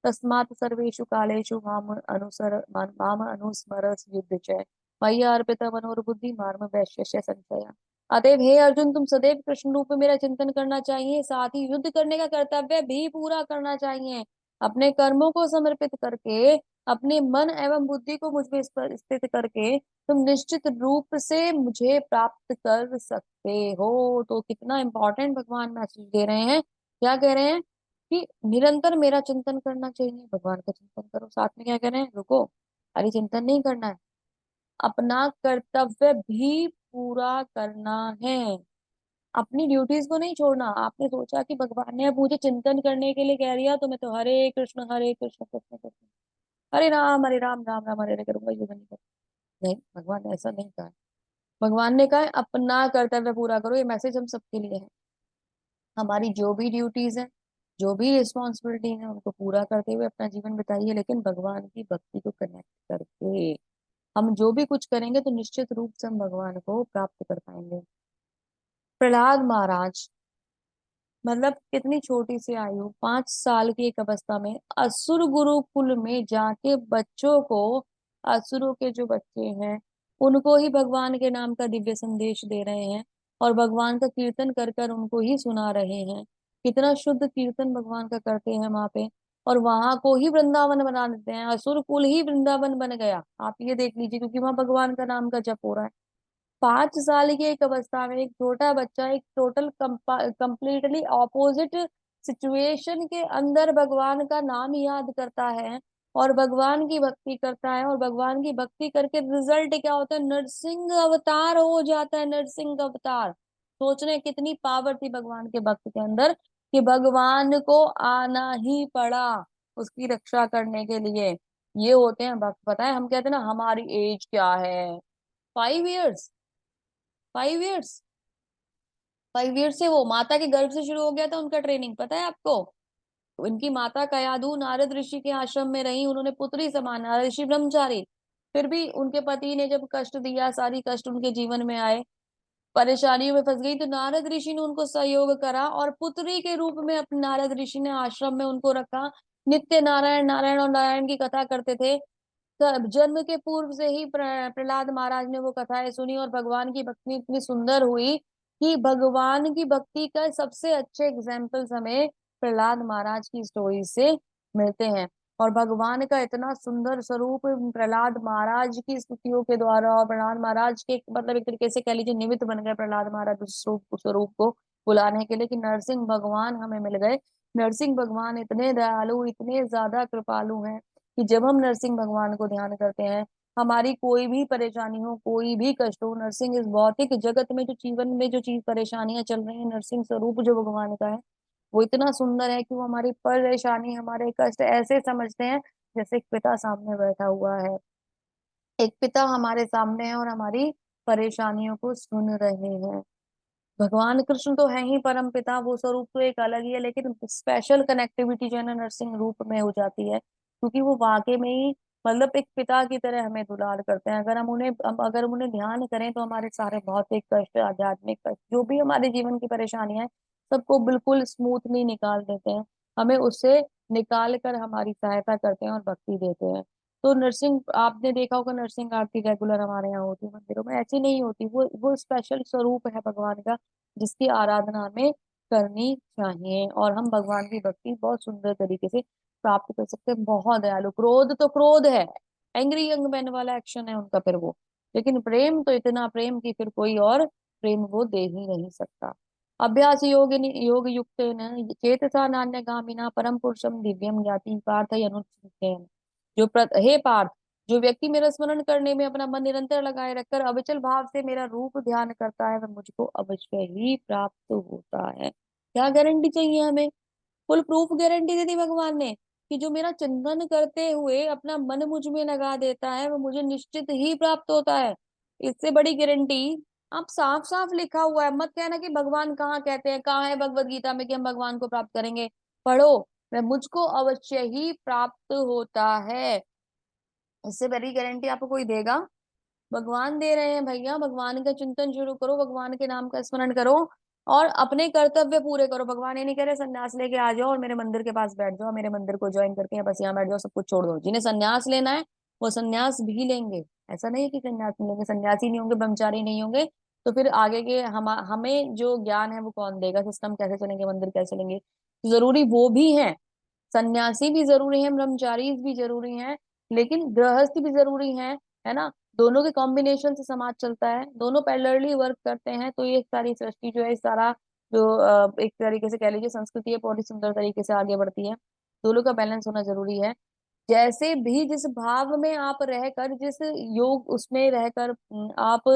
तस्मात् सर्वेषु कालेषु माम अनुस्मर युद्ध च मयि अर्पित मनोर्बुद्धि मार्म वैश्य संशय। अतएव हे अर्जुन, तुम सदैव कृष्ण रूप में मेरा चिंतन करना चाहिए, साथ ही युद्ध करने का कर्तव्य भी पूरा करना चाहिए। अपने कर्मों को समर्पित करके, अपने मन एवं बुद्धि को मुझ में स्थित करके तुम निश्चित रूप से मुझे प्राप्त कर सकते हो। तो कितना इंपॉर्टेंट भगवान मैसेज दे रहे हैं। क्या कह रहे हैं कि निरंतर मेरा चिंतन करना चाहिए, भगवान का चिंतन करो। साथ में क्या कह रहे हैं, रुको, अरे चिंतन नहीं करना है, अपना कर्तव्य भी पूरा करना है। अपनी ड्यूटीज को नहीं छोड़ना। आपने सोचा कि भगवान ने अब मुझे चिंतन करने के लिए कह दिया तो मैं तो हरे कृष्ण कृष्ण कृष्ण हरे राम राम हरे हरे करूंगा, ये नहीं करूंगा। नहीं, भगवान ने ऐसा नहीं कहा है। भगवान ने कहा है अपना कर्तव्य पूरा करो। ये मैसेज हम सबके लिए है। हमारी जो भी ड्यूटीज है, जो भी रिस्पॉन्सिबिलिटी है, उनको पूरा करते हुए अपना जीवन बिताइए, लेकिन भगवान की भक्ति को कनेक्ट करके। हम जो भी कुछ करेंगे तो निश्चित रूप से हम भगवान को प्राप्त कर पाएंगे। प्रहलाद महाराज, मतलब कितनी छोटी सी आयु, 5 साल की एक अवस्था में असुर गुरुकुल में जाके बच्चों को, असुरों के जो बच्चे हैं उनको ही भगवान के नाम का दिव्य संदेश दे रहे हैं, और भगवान का कीर्तन कर कर उनको ही सुना रहे हैं। कितना शुद्ध कीर्तन भगवान का करते हैं वहां पे। और वहां को ही वृंदावन बना देते हैं, असुर कुल ही वृंदावन बन गया। आप ये देख लीजिए, क्योंकि वहां भगवान का नाम का जप हो रहा है। 5 साल की एक अवस्था में एक छोटा बच्चा एक टोटल कंप्लीटली ऑपोजिट सिचुएशन के अंदर भगवान का नाम याद करता है और भगवान की भक्ति करता है, और भगवान की भक्ति करके रिजल्ट क्या होता है, नरसिंह अवतार हो जाता है। नरसिंह अवतार, सोच रहे हैं कितनी पावर थी भगवान के भक्त के अंदर, कि भगवान को आना ही पड़ा उसकी रक्षा करने के लिए। ये होते हैं भक्त। पता है हम कहते हैं ना हमारी एज क्या है, 5 इयर्स, 5 इयर्स, 5 इयर्स से वो माता के गर्भ से शुरू हो गया था उनका ट्रेनिंग, पता है आपको। उनकी माता कयाधु नारद ऋषि के आश्रम में रही, उन्होंने पुत्री समान, नारद ऋषि ब्रह्मचारी। फिर भी उनके पति ने जब कष्ट दिया, सारी कष्ट उनके जीवन में आए, परेशानियों में फंस गई, तो नारद ऋषि ने उनको सहयोग करा और पुत्री के रूप में अपने नारद ऋषि ने आश्रम में उनको रखा। नित्य नारायण नारायण और नारायण की कथा करते थे। तब जन्म के पूर्व से ही प्रहलाद महाराज ने वो कथाएं सुनी, और भगवान की भक्ति इतनी सुंदर हुई कि भगवान की भक्ति का सबसे अच्छे एग्जाम्पल्स हमें प्रहलाद महाराज की स्टोरी से मिलते हैं। और भगवान का इतना सुंदर स्वरूप प्रहलाद महाराज की स्तुतियों के द्वारा, और प्रहलाद महाराज के मतलब एक तरीके से कह लीजिए निमित्त बन गए प्रहलाद महाराज उस स्वरूप स्वरूप को बुलाने के लिए, कि नरसिंह भगवान हमें मिल गए। नरसिंह भगवान इतने दयालु, इतने ज्यादा कृपालु हैं कि जब हम नरसिंह भगवान को ध्यान करते हैं, हमारी कोई भी परेशानी हो, कोई भी कष्ट हो, नरसिंह इस भौतिक जगत में जो जीवन में जो चीज परेशानियां चल रही हैं, नरसिंह स्वरूप जो भगवान का है वो इतना सुंदर है कि वो हमारी परेशानी, हमारे कष्ट ऐसे समझते हैं जैसे एक पिता सामने बैठा हुआ है। एक पिता हमारे सामने है और हमारी परेशानियों को सुन रहे हैं। भगवान कृष्ण तो है ही परम पिता, वो स्वरूप तो एक अलग ही है, लेकिन स्पेशल कनेक्टिविटी जो है ना नरसिंह रूप में हो जाती है, क्योंकि वो वाकई में ही मतलब एक पिता की तरह हमें दुलार करते हैं। अगर हम उन्हें ध्यान करें तो हमारे सारे भौतिक कष्ट, आध्यात्मिक कष्ट, जो भी हमारे जीवन की परेशानियां हैं, सबको बिल्कुल स्मूथली निकाल देते हैं। हमें उससे निकाल कर हमारी सहायता करते हैं और भक्ति देते हैं। तो नरसिंह, आपने देखा होगा नरसिंह आरती रेगुलर हमारे यहाँ होती है मंदिरों में, ऐसी नहीं होती, वो स्पेशल स्वरूप है भगवान का, जिसकी आराधना हमें करनी चाहिए। और हम भगवान की भक्ति बहुत सुंदर तरीके से प्राप्त कर सकते हैं। बहुत दयालु, क्रोध तो क्रोध है, एंग्री यंग मैन वाला एक्शन है उनका फिर वो, लेकिन प्रेम तो इतना प्रेम की फिर कोई और प्रेम वो दे ही नहीं सकता। अभ्यास योग योग युक्त चेतसा नान्य गामिना परम पुरुषम दिव्यम ज्ञाति पार्थ अनुचिंतेन। हे पार्थ, जो व्यक्ति मेरा स्मरण करने में अपना मन निरंतर लगाए रखकर अविचल भाव से मेरा रूप ध्यान करता है, वह मुझको अवश्य ही प्राप्त होता है। क्या गारंटी चाहिए हमें? फुल प्रूफ गारंटी दे दी भगवान ने कि जो मेरा चिंतन करते हुए अपना मन मुझ में लगा देता है, वो मुझे निश्चित ही प्राप्त होता है। इससे बड़ी गारंटी आप साफ साफ लिखा हुआ है, मत कहना कि भगवान कहाँ कहते हैं, कहाँ है भगवत गीता में कि हम भगवान को प्राप्त करेंगे। पढ़ो, वह मुझको अवश्य ही प्राप्त होता है। इससे बड़ी गारंटी आपको कोई देगा? भगवान दे रहे हैं भैया। भगवान का चिंतन शुरू करो, भगवान के नाम का स्मरण करो और अपने कर्तव्य पूरे करो। भगवान ये नहीं कह रहे संन्यास लेके आ जाओ और मेरे मंदिर के पास बैठ जाओ, मेरे मंदिर को ज्वाइन करके बस यहाँ बैठ जाओ, सब कुछ छोड़ दो। जिन्हें संन्यास लेना है वो संन्यास भी लेंगे, ऐसा नहीं है कि संन्यास नहीं लेंगे। सन्यासी नहीं होंगे, ब्रह्मचारी नहीं होंगे, तो फिर आगे के हमें जो ज्ञान है वो कौन देगा? सिस्टम कैसे चलेंगे, मंदिर कैसे चलेंगे? तो जरूरी वो भी है, सन्यासी भी जरूरी है, ब्रह्मचारी भी जरूरी है, लेकिन गृहस्थ भी जरूरी है ना। दोनों के कॉम्बिनेशन से समाज चलता है, दोनों पैरेलली वर्क करते हैं, तो ये सारी सृष्टि जो है, इस सारा जो एक तरीके से कह लीजिए संस्कृति है, बहुत ही सुंदर तरीके से आगे बढ़ती है। दोनों का बैलेंस होना जरूरी है। जैसे भी जिस भाव में आप रहकर, जिस योग उसमें रहकर आप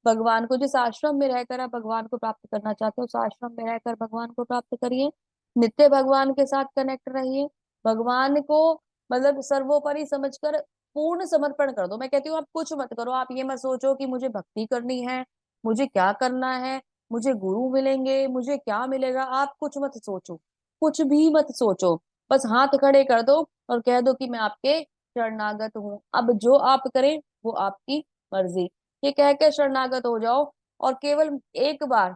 भगवान को, जिस आश्रम में रहकर आप भगवान को प्राप्त करना चाहते हो, उस आश्रम में रहकर भगवान को प्राप्त करिए। नित्य भगवान के साथ कनेक्ट रहिए। भगवान को मतलब सर्वोपरि समझकर पूर्ण समर्पण कर दो। मैं कहती हूँ आप कुछ मत करो, आप ये मत सोचो कि मुझे भक्ति करनी है, मुझे क्या करना है, मुझे गुरु मिलेंगे, मुझे क्या मिलेगा। आप कुछ मत सोचो, कुछ भी मत सोचो, बस हाथ खड़े कर दो और कह दो कि मैं आपके शरणागत हूँ, अब जो आप करें वो आपकी मर्जी। ये कह के शरणागत हो जाओ और केवल एक बार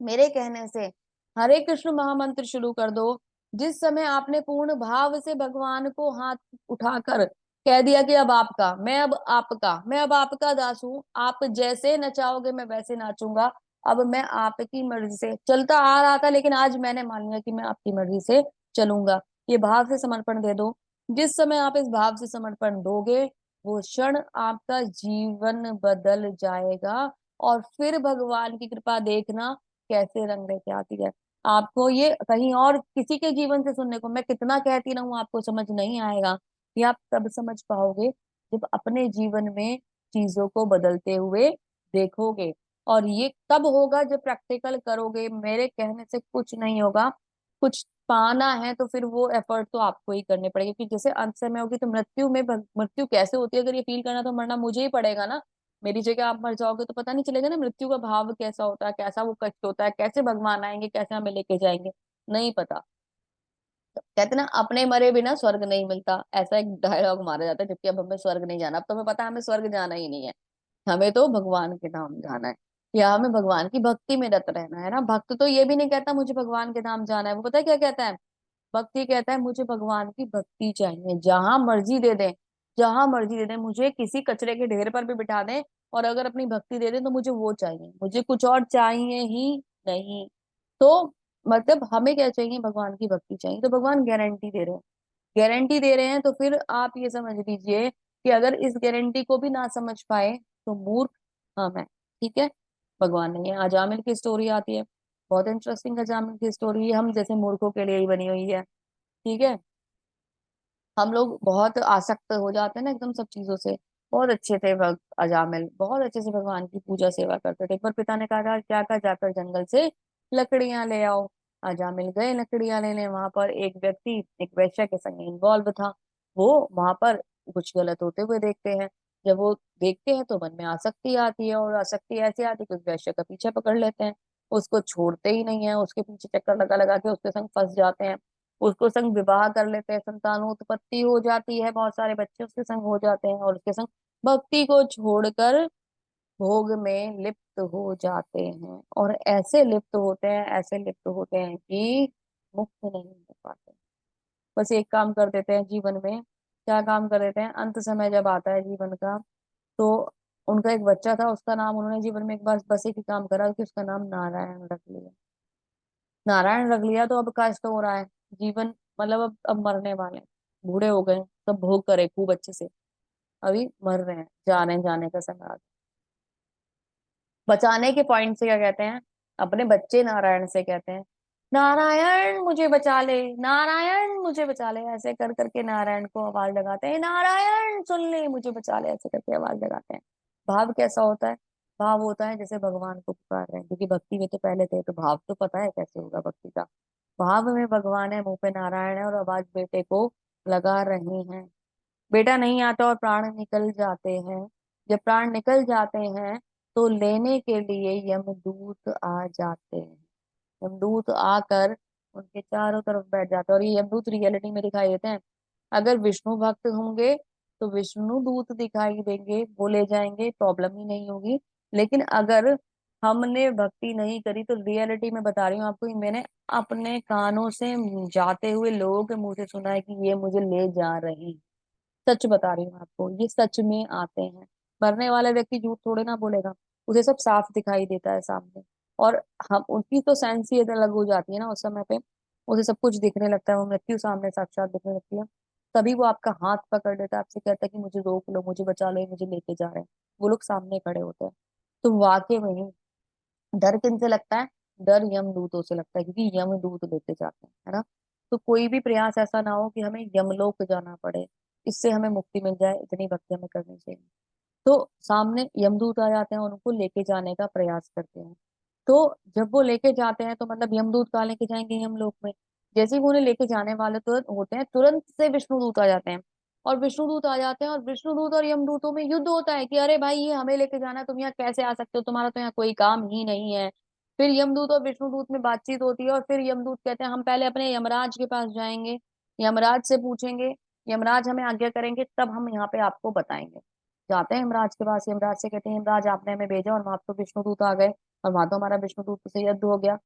मेरे कहने से हरे कृष्ण महामंत्र शुरू कर दो। जिस समय आपने पूर्ण भाव से भगवान को हाथ उठाकर कह दिया कि अब आपका, मैं अब आपका, मैं अब आपका दास हूं, आप जैसे नचाओगे मैं वैसे नाचूंगा, अब मैं आपकी मर्जी से चलता आ रहा था लेकिन आज मैंने मान लिया कि मैं आपकी मर्जी से चलूंगा। ये भाव से समर्पण दे दो। जिस समय आप इस भाव से समर्पण दोगे, वो क्षण आपका जीवन बदल जाएगा। और फिर भगवान की कृपा देखना कैसे रंग लेके आती है। आपको ये कहीं और किसी के जीवन से सुनने को, मैं कितना कहती रहूं आपको समझ नहीं आएगा। ये आप तब समझ पाओगे जब अपने जीवन में चीजों को बदलते हुए देखोगे। और ये तब होगा जब प्रैक्टिकल करोगे। मेरे कहने से कुछ नहीं होगा। कुछ पाना है तो फिर वो एफर्ट तो आपको ही करने पड़ेगी, क्योंकि जैसे अंत समय होगी तो मृत्यु में मृत्यु कैसे होती है, अगर ये फील करना तो मरना मुझे ही पड़ेगा ना। मेरी जगह आप मर जाओगे तो पता नहीं चलेगा ना मृत्यु का भाव कैसा होता है, कैसा वो कष्ट होता है, कैसे भगवान आएंगे, कैसे हमें लेके जाएंगे, नहीं पता। तो कहते ना अपने मरे बिना स्वर्ग नहीं मिलता, ऐसा एक डायलॉग मारा जाता है। जबकि अब हमें स्वर्ग नहीं जाना, अब तो हमें पता है हमें स्वर्ग जाना ही नहीं है, हमें तो भगवान के धाम जाना है, या हमें भगवान की भक्ति में रत रहना है ना। भक्त तो ये भी नहीं कहता मुझे भगवान के धाम जाना है, वो पता है क्या कहता है? भक्ति कहता है मुझे भगवान की भक्ति चाहिए, जहां मर्जी दे दें, जहां मर्जी दे दें, मुझे किसी कचरे के ढेर पर भी बिठा दें और अगर अपनी भक्ति दे दें तो मुझे वो चाहिए, मुझे कुछ और चाहिए ही नहीं। तो मतलब हमें क्या चाहिए? भगवान की भक्ति चाहिए। तो भगवान गारंटी दे रहे हैं, गारंटी दे रहे हैं, तो फिर आप ये समझ लीजिए कि अगर इस गारंटी को भी ना समझ पाए तो मूर्ख हम है। ठीक है, भगवान नहीं है। आज आमिर की स्टोरी आती है, बहुत इंटरेस्टिंग गजानन की स्टोरी, हम जैसे मूर्खों के लिए ही बनी हुई है। ठीक है, हम लोग बहुत आसक्त हो जाते हैं ना एकदम सब चीजों से। बहुत अच्छे थे भक्त अजामिल, बहुत अच्छे से भगवान की पूजा सेवा करते थे। एक बार पिता ने कहा क्या कहा, जाकर जंगल से लकड़ियां ले आओ। अजामिल गए लकड़ियां लेने, वहां पर एक व्यक्ति एक वेश्या के संग इन्वॉल्व था। वो वहां पर कुछ गलत होते हुए देखते हैं। जब वो देखते हैं तो मन में आसक्ति आती है, और आसक्ति ऐसी आती है कि उस वेश्या का पीछे पकड़ लेते हैं। उसको छोड़ते ही नहीं है, उसके पीछे चक्कर लगा लगा के उसके संग फंस जाते हैं। उसको संग विवाह कर लेते हैं, संतानोत्पत्ति हो जाती है, बहुत सारे बच्चे उसके संग हो जाते हैं, और उसके संग भक्ति को छोड़कर भोग में लिप्त हो जाते हैं। और ऐसे लिप्त होते हैं, ऐसे लिप्त होते हैं कि मुक्त नहीं हो पाते। बस एक काम कर देते हैं जीवन में। क्या काम कर देते हैं, अंत समय जब आता है जीवन का, तो उनका एक बच्चा था, उसका नाम उन्होंने जीवन में एक बार बस एक ही काम करा कि उसका नाम नारायण रख लिया। नारायण रख लिया तो अब कष्ट हो रहा है जीवन, मतलब अब मरने वाले हैं, बूढ़े हो गए, सब भोग करे खूब अच्छे से, अभी मर रहे हैं, जा रहे हैं, जाने का समय आ गया। बचाने के पॉइंट से क्या कहते हैं, अपने बच्चे नारायण से कहते हैं, नारायण मुझे बचा ले, नारायण मुझे बचा ले, ऐसे कर करके नारायण को आवाज लगाते हैं, नारायण सुन ले मुझे बचा ले, ऐसे करके आवाज लगाते हैं। भाव कैसा होता है, भाव होता है जैसे भगवान को पुकार रहे हैं, क्योंकि भक्ति में तो पहले थे, तो भाव तो पता है कैसे होगा भक्ति का। भाव में भगवान है, मुंह पे नारायण है, और आवाज बेटे को लगा रहे हैं। बेटा नहीं आता और प्राण निकल जाते हैं। जब प्राण निकल जाते हैं तो लेने के लिए यमदूत आ जाते हैं। यमदूत आकर उनके चारों तरफ बैठ जाते हैं, और ये यमदूत रियलिटी में दिखाई देते हैं। अगर विष्णु भक्त होंगे तो विष्णु दूत दिखाई देंगे, वो ले जाएंगे, प्रॉब्लम ही नहीं होगी। लेकिन अगर हमने भक्ति नहीं करी, तो रियलिटी में बता रही हूँ आपको, मैंने अपने कानों से जाते हुए लोगों के मुंह से सुना है कि ये मुझे ले जा रहे हैं। सच बता रही हूँ आपको, ये सच में आते हैं। मरने वाला व्यक्ति झूठ थोड़े ना बोलेगा, उसे सब साफ दिखाई देता है सामने। और हम उनकी तो सेंस ही अलग हो जाती है ना उस समय पे, उसे सब कुछ दिखने लगता है, वो मृत्यु सामने साक्षात दिखने लगती है। तभी वो आपका हाथ पकड़ लेता है, आपसे कहता है कि मुझे रोक लो, मुझे बचा लो, ये मुझे लेके जा रहे हैं। वो लोग सामने खड़े होते हैं। तो वाकई में ही डर किन से लगता है, डर यमदूतों से लगता है, क्योंकि यमदूत लेते जाते हैं, है ना। तो कोई भी प्रयास ऐसा ना हो कि हमें यमलोक जाना पड़े, इससे हमें मुक्ति मिल जाए, इतनी भक्ति हमें करनी चाहिए। तो सामने यमदूत आ जाते हैं, उनको लेके जाने का प्रयास करते हैं। तो जब वो लेके जाते हैं तो मतलब यमदूत कहाँ लेके जाएंगे, यमलोक में। जैसे ही वो उन्हें लेके जाने वाले तुरंत होते हैं, तुरंत से विष्णुदूत आ जाते हैं। और विष्णुदूत आ जाते हैं, और विष्णुदूत और यमदूतों में युद्ध होता है कि अरे भाई ये हमें लेके जाना है, तुम यहाँ कैसे आ सकते हो, तुम्हारा तो यहाँ कोई काम ही नहीं है। फिर यमदूत और विष्णुदूत में बातचीत होती है, और फिर यमदूत कहते हैं हम पहले अपने यमराज के पास जाएंगे, यमराज से पूछेंगे, यमराज हमें आज्ञा करेंगे, तब हम यहाँ पे आपको बताएंगे। जाते हैं यमराज के पास, यमराज से कहते हैं यमराज आपने हमें भेजा, और वहां तो विष्णुदूत आ गए, और वहां तो हमारा विष्णुदूत से युद्ध हो गया।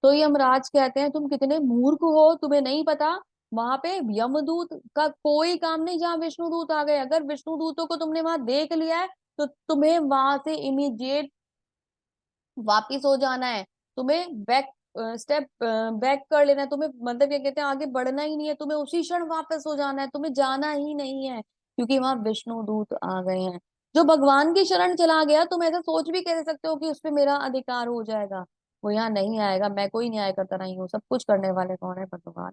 तो यमराज कहते हैं तुम कितने मूर्ख हो, तुम्हें नहीं पता वहां पे यमदूत का कोई काम नहीं जहाँ विष्णुदूत आ गए। अगर विष्णुदूतों को तुमने वहां देख लिया है तो तुम्हें वहां से इमीडिएट वापिस हो जाना है। तुम्हें बैक स्टेप बैक कर लेना है, तुम्हें मतलब क्या कहते हैं, आगे बढ़ना ही नहीं है, तुम्हें उसी क्षण वापस हो जाना है, तुम्हें जाना ही नहीं है, क्योंकि वहां विष्णु दूत आ गए हैं। जो भगवान की शरण चला गया, तुम ऐसा सोच भी कह सकते हो कि उस पे मेरा अधिकार हो जाएगा, वो यहाँ नहीं आएगा। मैं कोई न्याय करता नहीं हूँ, सब कुछ करने वाले कौन है, भगवान।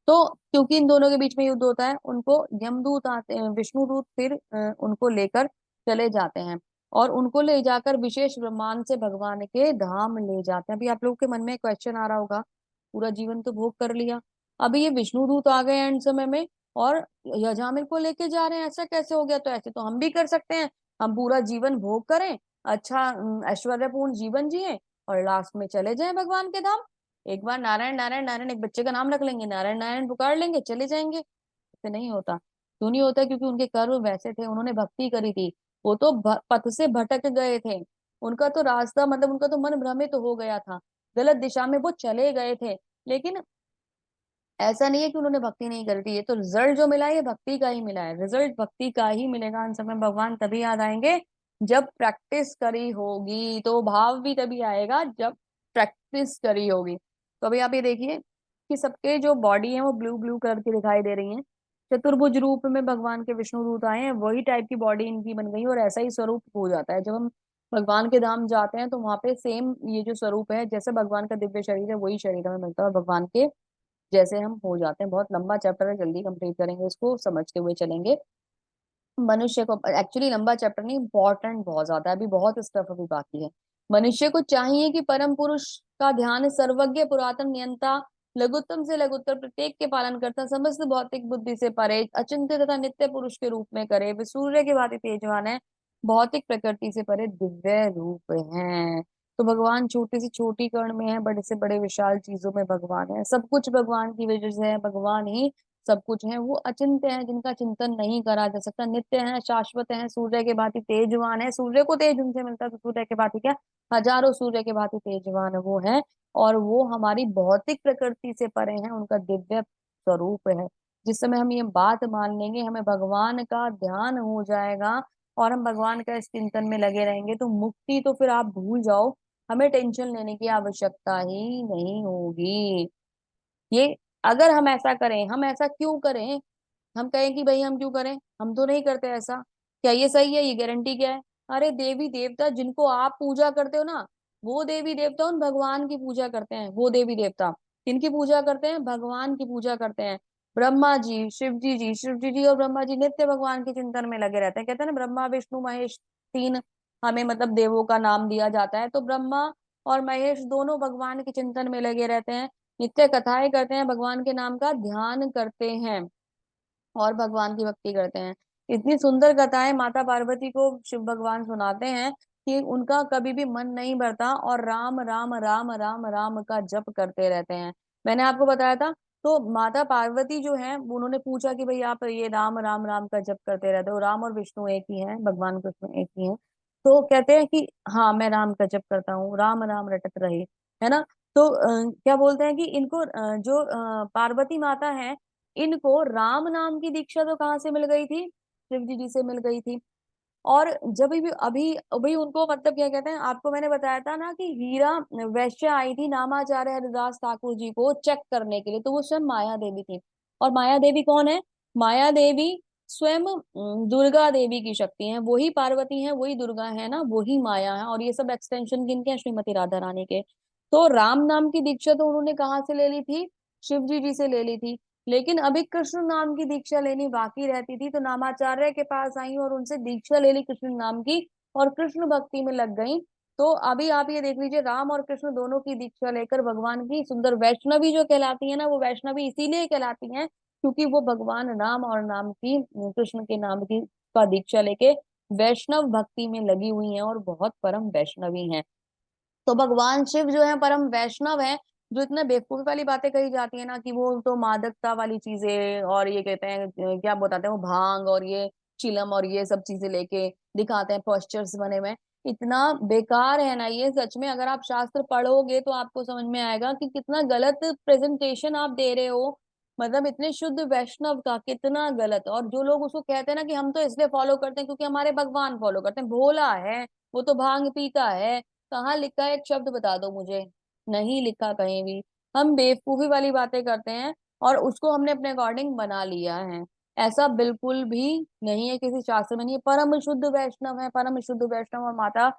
तो क्योंकि इन दोनों के बीच में युद्ध होता है, उनको यमदूत आते हैं, विष्णुदूत फिर उनको लेकर चले जाते हैं, और उनको ले जाकर विशेष विमान से भगवान के धाम ले जाते हैं। अभी आप लोगों के मन में क्वेश्चन आ रहा होगा, पूरा जीवन तो भोग कर लिया, अभी ये विष्णुदूत आ गए एंड समय में, और यजामिल को लेके जा रहे हैं, ऐसा कैसे हो गया। तो ऐसे तो हम भी कर सकते हैं, हम पूरा जीवन भोग करें, अच्छा ऐश्वर्यपूर्ण जीवन जिए, और लास्ट में चले जाएं भगवान के धाम। एक बार नारायण नारायण नारायण एक बच्चे का नाम रख लेंगे, नारायण नारायण पुकार लेंगे, चले जाएंगे। ऐसे नहीं होता। क्यों नहीं होता, क्योंकि उनके कर्म वैसे थे, उन्होंने भक्ति करी थी। वो तो पथ से भटक गए थे, उनका तो रास्ता मतलब उनका तो मन भ्रमित हो गया था, गलत दिशा में वो चले गए थे। लेकिन ऐसा नहीं है कि उन्होंने भक्ति नहीं करी थी, ये तो रिजल्ट जो मिला है ये भक्ति का ही मिला है, रिजल्ट भक्ति का ही मिलेगा। इन समय भगवान तभी याद आएंगे जब प्रैक्टिस करी होगी, तो भाव भी तभी आएगा जब प्रैक्टिस करी होगी। तो अभी आप ये देखिए कि सबके जो बॉडी है वो ब्लू ब्लू कलर की दिखाई दे रही है। चतुर्भुज रूप में भगवान के विष्णु दूत आए हैं, वही टाइप की बॉडी इनकी बन गई, और ऐसा ही स्वरूप हो जाता है जब हम भगवान के धाम जाते हैं तो वहां पे सेम ये जो स्वरूप है, जैसे भगवान का दिव्य शरीर है वही शरीर हमें मिलता है, और भगवान के जैसे हम हो जाते हैं। बहुत लंबा चैप्टर है, जल्दी कंप्लीट करेंगे इसको, समझते हुए चलेंगे। मनुष्य को एक्चुअली लंबा चैप्टर नहीं, इंपॉर्टेंट बहुत ज्यादा है, अभी बहुत स्टफ अभी बाकी है। मनुष्य को चाहिए कि परम पुरुष का ध्यान सर्वज्ञ पुरातन नियंता, लघुत्तम से लघुत्तर प्रत्येक के पालन करता, समस्त भौतिक बुद्धि से परे, अचिंत्य तथा नित्य पुरुष के रूप में करे। वे सूर्य के भांति तेजवान है, भौतिक प्रकृति से परे दिव्य रूप है। तो भगवान छोटी से छोटी कण में है, बड़े से बड़े विशाल चीजों में भगवान है। सब कुछ भगवान की वजह से है, भगवान ही सब कुछ है। वो अचिंत्य है, जिनका चिंतन नहीं करा जा सकता, नित्य है, शाश्वत है, सूर्य के भांति तेजवान है। सूर्य को तेज उनसे मिलता है तो सूर्य के भांति क्या, हजारों सूर्य के भांति तेजवान वो है। और वो हमारी भौतिक प्रकृति से परे हैं, उनका दिव्य स्वरूप है। जिस समय हम ये बात मान लेंगे, हमें भगवान का ध्यान हो जाएगा और हम भगवान का इस चिंतन में लगे रहेंगे, तो मुक्ति तो फिर आप भूल जाओ, हमें टेंशन लेने की आवश्यकता ही नहीं होगी। ये अगर हम ऐसा करें, हम ऐसा क्यों करें, हम कहें कि भाई हम क्यों करें, हम तो नहीं करते ऐसा, क्या ये सही है, ये गारंटी क्या है? अरे देवी देवता जिनको आप पूजा करते हो ना, वो देवी देवता उन भगवान की पूजा करते हैं। वो देवी देवता किनकी पूजा करते हैं? भगवान की पूजा करते हैं। ब्रह्मा जी, शिव जी और ब्रह्मा जी नित्य भगवान के चिंतन में लगे रहते हैं। कहते हैं ना, ब्रह्मा विष्णु महेश तीन हमें मतलब देवों का नाम दिया जाता है, तो ब्रह्मा और महेश दोनों भगवान के चिंतन में लगे रहते हैं, नित्य कथाएं करते हैं, भगवान के नाम का ध्यान करते हैं और भगवान की भक्ति करते हैं। इतनी सुंदर कथाएं माता पार्वती को शिव भगवान सुनाते हैं कि उनका कभी भी मन नहीं भरता, और राम राम राम राम राम का जप करते रहते हैं। मैंने आपको बताया था, तो माता पार्वती जो है उन्होंने पूछा कि भाई आप ये राम राम राम का जप करते रहते हो, राम और विष्णु एक ही हैं, भगवान कृष्ण एक ही हैं। तो कहते हैं कि हाँ मैं राम का जप करता हूँ, राम राम रटत रहे, है ना। तो क्या बोलते हैं कि इनको जो पार्वती माता है, इनको राम नाम की दीक्षा तो कहाँ से मिल गई थी? शिव जी से मिल गई थी। और जब भी अभी अभी उनको मतलब क्या कहते हैं, आपको मैंने बताया था ना कि हीरा वैश्य आई थी नामाचार्य हरिदास ठाकुर जी को चेक करने के लिए, तो वो स्वयं माया देवी थी। और माया देवी कौन है? माया देवी स्वयं दुर्गा देवी की शक्ति है, वही पार्वती है, वही दुर्गा है ना, वही माया है। और ये सब एक्सटेंशन किनके हैं? श्रीमती राधा रानी के। तो राम नाम की दीक्षा तो उन्होंने कहाँ से ले ली थी? शिव जी से ले ली थी। लेकिन अभी कृष्ण नाम की दीक्षा लेनी बाकी रहती थी, तो नामाचार्य के पास आई और उनसे दीक्षा ले ली कृष्ण नाम की, और कृष्ण भक्ति में लग गई। तो अभी आप ये देख लीजिए, राम और कृष्ण दोनों की दीक्षा लेकर भगवान की सुंदर वैष्णवी जो कहलाती है ना, वो वैष्णवी इसीलिए कहलाती हैं क्योंकि वो भगवान राम और नाम की, कृष्ण के नाम की का दीक्षा लेके वैष्णव भक्ति में लगी हुई हैं और बहुत परम वैष्णवी हैं। तो भगवान शिव जो है परम वैष्णव है। जो इतना बेवकूफी वाली बातें कही जाती है ना कि वो तो मादकता वाली चीजें, और ये कहते हैं क्या बताते हैं, वो भांग और ये चिलम और ये सब चीजें लेके दिखाते हैं, पोस्चर्स बने हुए हैं। इतना बेकार है ना ये, सच में अगर आप शास्त्र पढ़ोगे तो आपको समझ में आएगा कि कितना गलत प्रेजेंटेशन आप दे रहे हो। मतलब इतने शुद्ध वैष्णव का कितना गलत। और जो लोग उसको कहते हैं ना कि हम तो इसलिए फॉलो करते हैं क्योंकि हमारे भगवान फॉलो करते हैं, भोला है, वो तो भांग पीता है, कहाँ लिखा है? एक शब्द बता दो मुझे, नहीं लिखा कहीं भी। हम बेवकूफी वाली बातें करते हैं और उसको हमने अपने अकॉर्डिंग बना लिया है। ऐसा बिल्कुल भी नहीं है, किसी शास्त्र में नहीं है। परम शुद्ध वैष्णव है, परम शुद्ध वैष्णव, और माता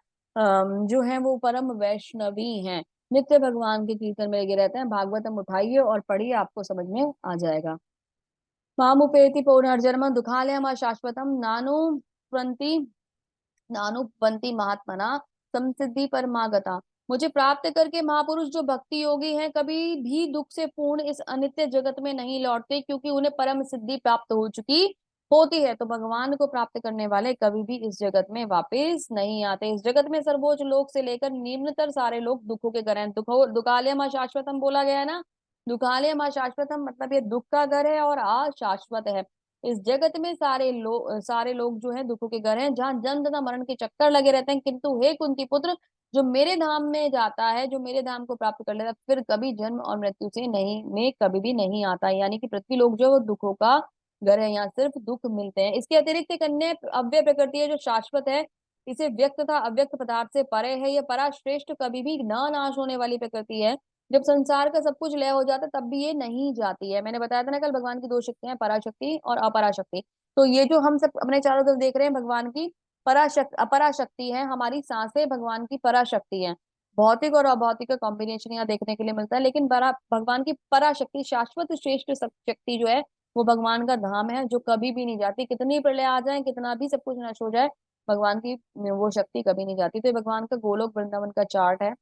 जो है वो परम वैष्णवी हैं, नित्य भगवान के कीर्तन में लगे रहते हैं। भागवतम उठाइए और पढ़िए, आपको समझ में आ जाएगा। मामुपेति पौनर्जन्म दुखालयम शाश्वतम नानु प्रंति नानुबंती महात्मना समसिद्धि परमागता। मुझे प्राप्त करके महापुरुष जो भक्ति योगी हैं कभी भी दुख से पूर्ण इस अनित्य जगत में नहीं लौटते, क्योंकि उन्हें परम सिद्धि प्राप्त हो चुकी होती है। तो भगवान को प्राप्त करने वाले कभी भी इस जगत में वापस नहीं आते। इस जगत में सर्वोच्च लोक से लेकर निम्नतर सारे लोग दुखों के घर हैं। दुखालयम अशाश्वतम बोला गया है ना, दुखालयम अशाश्वतम मतलब ये दुख का घर है और अशाश्वत है। इस जगत में सारे लोग जो है दुखों के घर हैं, जहाँ जन्म तथा मरण के चक्कर लगे रहते हैं। किंतु हे कुंती पुत्र, जो मेरे धाम में जाता है, जो मेरे धाम को प्राप्त कर लेता है, फिर कभी जन्म और मृत्यु से नहीं में कभी भी नहीं आता। यानी कि पृथ्वी लोग जो है वो दुखों का घर है, यहाँ सिर्फ दुख मिलते हैं। इसके अतिरिक्त एक अन्य अव्यय प्रकृति है जो शाश्वत है, इसे व्यक्त तथा अव्यक्त पदार्थ से परे है। यह परा श्रेष्ठ कभी भी न नाश होने वाली प्रकृति है। जब संसार का सब कुछ लय हो जाता है तब भी ये नहीं जाती है। मैंने बताया था ना कल, भगवान की दो शक्तियां, पराशक्ति और अपराशक्ति। तो ये जो हम सब अपने चारों तरफ देख रहे हैं भगवान की, अपराशक्ति है, हमारी सांसें भगवान की पराशक्ति है। भौतिक और अभौतिक का कॉम्बिनेशन यहाँ देखने के लिए मिलता है, लेकिन बड़ा भगवान की पराशक्ति, शाश्वत श्रेष्ठ शक्ति जो है वो भगवान का धाम है, जो कभी भी नहीं जाती। कितनी प्रलय आ जाए, कितना भी सब कुछ नष्ट हो जाए, भगवान की वो शक्ति कभी नहीं जाती। तो ये भगवान का गोलोक वृंदावन का चार्ट है।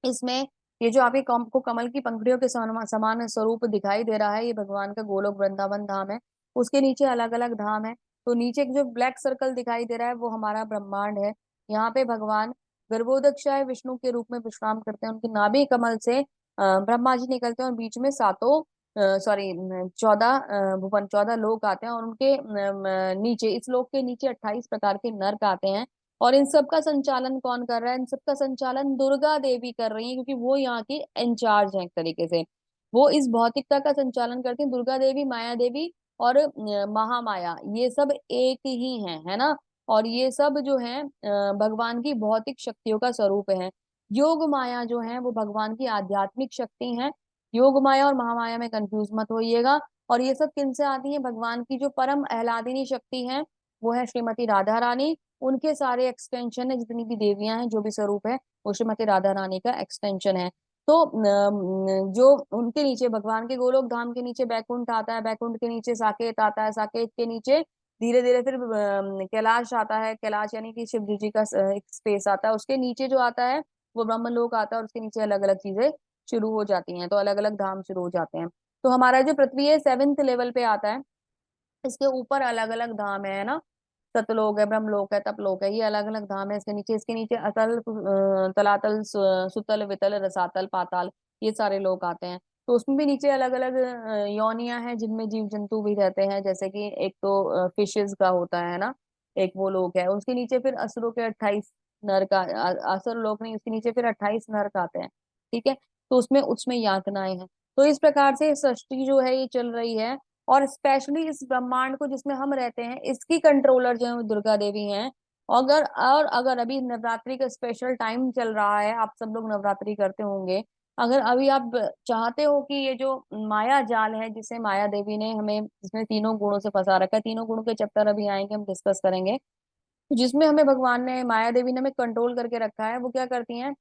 इसमें ये जो आपके को कमल की पंखुड़ियों के समान स्वरूप दिखाई दे रहा है, ये भगवान का गोलोक वृंदावन धाम है। उसके नीचे अलग अलग धाम है। तो नीचे जो ब्लैक सर्कल दिखाई दे रहा है वो हमारा ब्रह्मांड है। यहाँ पे भगवान गर्भोदक्षाय विष्णु के रूप में विश्राम करते हैं। उनकी नाभि कमल से ब्रह्मा जी निकलते हैं और बीच में सातों सॉरी 14 भुवन 14 लोक आते हैं, और उनके नीचे, इस लोक के नीचे 28 प्रकार के नर्क आते हैं। और इन सब का संचालन कौन कर रहा है? इन सब का संचालन दुर्गा देवी कर रही है, क्योंकि वो यहाँ की इंचार्ज है एक तरीके से। वो इस भौतिकता का संचालन करती है। दुर्गा देवी, माया देवी और महामाया, ये सब एक ही है ना। और ये सब जो है भगवान की भौतिक शक्तियों का स्वरूप है। योग माया जो है वो भगवान की आध्यात्मिक शक्ति है। योग माया और महामाया में कंफ्यूज मत होइएगा। और ये सब किन से आती है? भगवान की जो परम आह्लादिनी शक्ति है वो है श्रीमती राधा रानी। उनके सारे एक्सटेंशन है, जितनी भी देवियां हैं, जो भी स्वरूप है, वो श्रीमती राधा रानी का एक्सटेंशन है। तो जो उनके नीचे भगवान के गोलोक धाम के नीचे बैकुंठ आता है, बैकुंठ के नीचे साकेत आता है, साकेत के नीचे धीरे धीरे फिर कैलाश आता है। कैलाश यानी कि शिव जी का एक स्पेस आता है। उसके नीचे जो आता है वो ब्रह्मलोक आता है, और उसके नीचे अलग अलग चीजें शुरू हो जाती हैं। तो अलग अलग धाम शुरू हो जाते हैं। तो हमारा जो पृथ्वी है 7th लेवल पे आता है। इसके ऊपर अलग अलग धाम है ना। सतलोक है, ब्रह्मलोक है, तपलोक है, ये अलग अलग धाम है। इसके नीचे अतल, तलातल, सुतल, वितल, रसातल, पाताल, ये सारे लोक आते हैं। तो उसमें भी नीचे अलग अलग योनियां हैं, जिनमें जीव जंतु भी रहते हैं। जैसे कि एक तो फिशेस का होता है ना, एक वो लोक है। उसके नीचे फिर असुरों के 28 नरक असुर लोक नहीं, उसके नीचे फिर 28 नरक आते हैं। ठीक है। तो उसमें उसमें यातनाएं हैं। तो इस प्रकार से सृष्टि जो है ये चल रही है। और स्पेशली इस ब्रह्मांड को जिसमें हम रहते हैं, इसकी कंट्रोलर जो है वो दुर्गा देवी हैं। अगर अभी नवरात्रि का स्पेशल टाइम चल रहा है, आप सब लोग नवरात्रि करते होंगे। अगर अभी आप चाहते हो कि ये जो माया जाल है, जिसे माया देवी ने हमें, जिसमें तीनों गुणों से फंसा रखा है, तीनों गुणों के चैप्टर अभी आएंगे, हम डिस्कस करेंगे। जिसमें हमें भगवान ने, माया देवी ने हमें कंट्रोल करके रखा है, वो क्या करती हैं?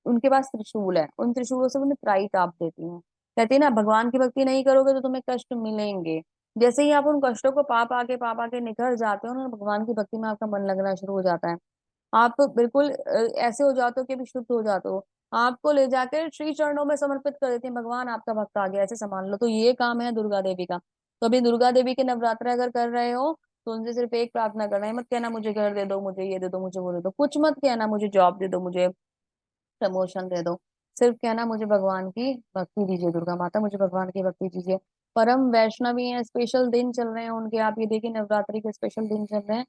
उनके पास त्रिशूल है, उन त्रिशूलों से उन्हें त्राई ताप देती हैं। कहती है ना, भगवान की भक्ति नहीं करोगे तो तुम्हें कष्ट मिलेंगे। जैसे ही आप उन कष्टों को पा के निखर जाते हो ना, भगवान की भक्ति में आपका मन लगना शुरू हो जाता है। आप बिल्कुल ऐसे हो जाते हो कि अभी शुद्ध हो जाते हो। आपको ले जाकर श्री चरणों में समर्पित कर देते हैं, भगवान आपका भक्त आ गया, ऐसे संभाल लो। तो ये काम है दुर्गा देवी का। तो अभी दुर्गा देवी के नवरात्र अगर कर रहे हो, तो उनसे सिर्फ एक प्रार्थना करना है, मत कहना मुझे घर दे दो, मुझे ये दे दो, मुझे वो दे दो, कुछ मत कहना मुझे जॉब दे दो, मुझे प्रमोशन दे दो। सिर्फ कहना मुझे भगवान की भक्ति दीजिए, दुर्गा माता मुझे भगवान की भक्ति दीजिए। परम वैष्णवी हैं, स्पेशल दिन चल रहे हैं उनके। आप ये देखिए, नवरात्रि के स्पेशल दिन चल रहे हैं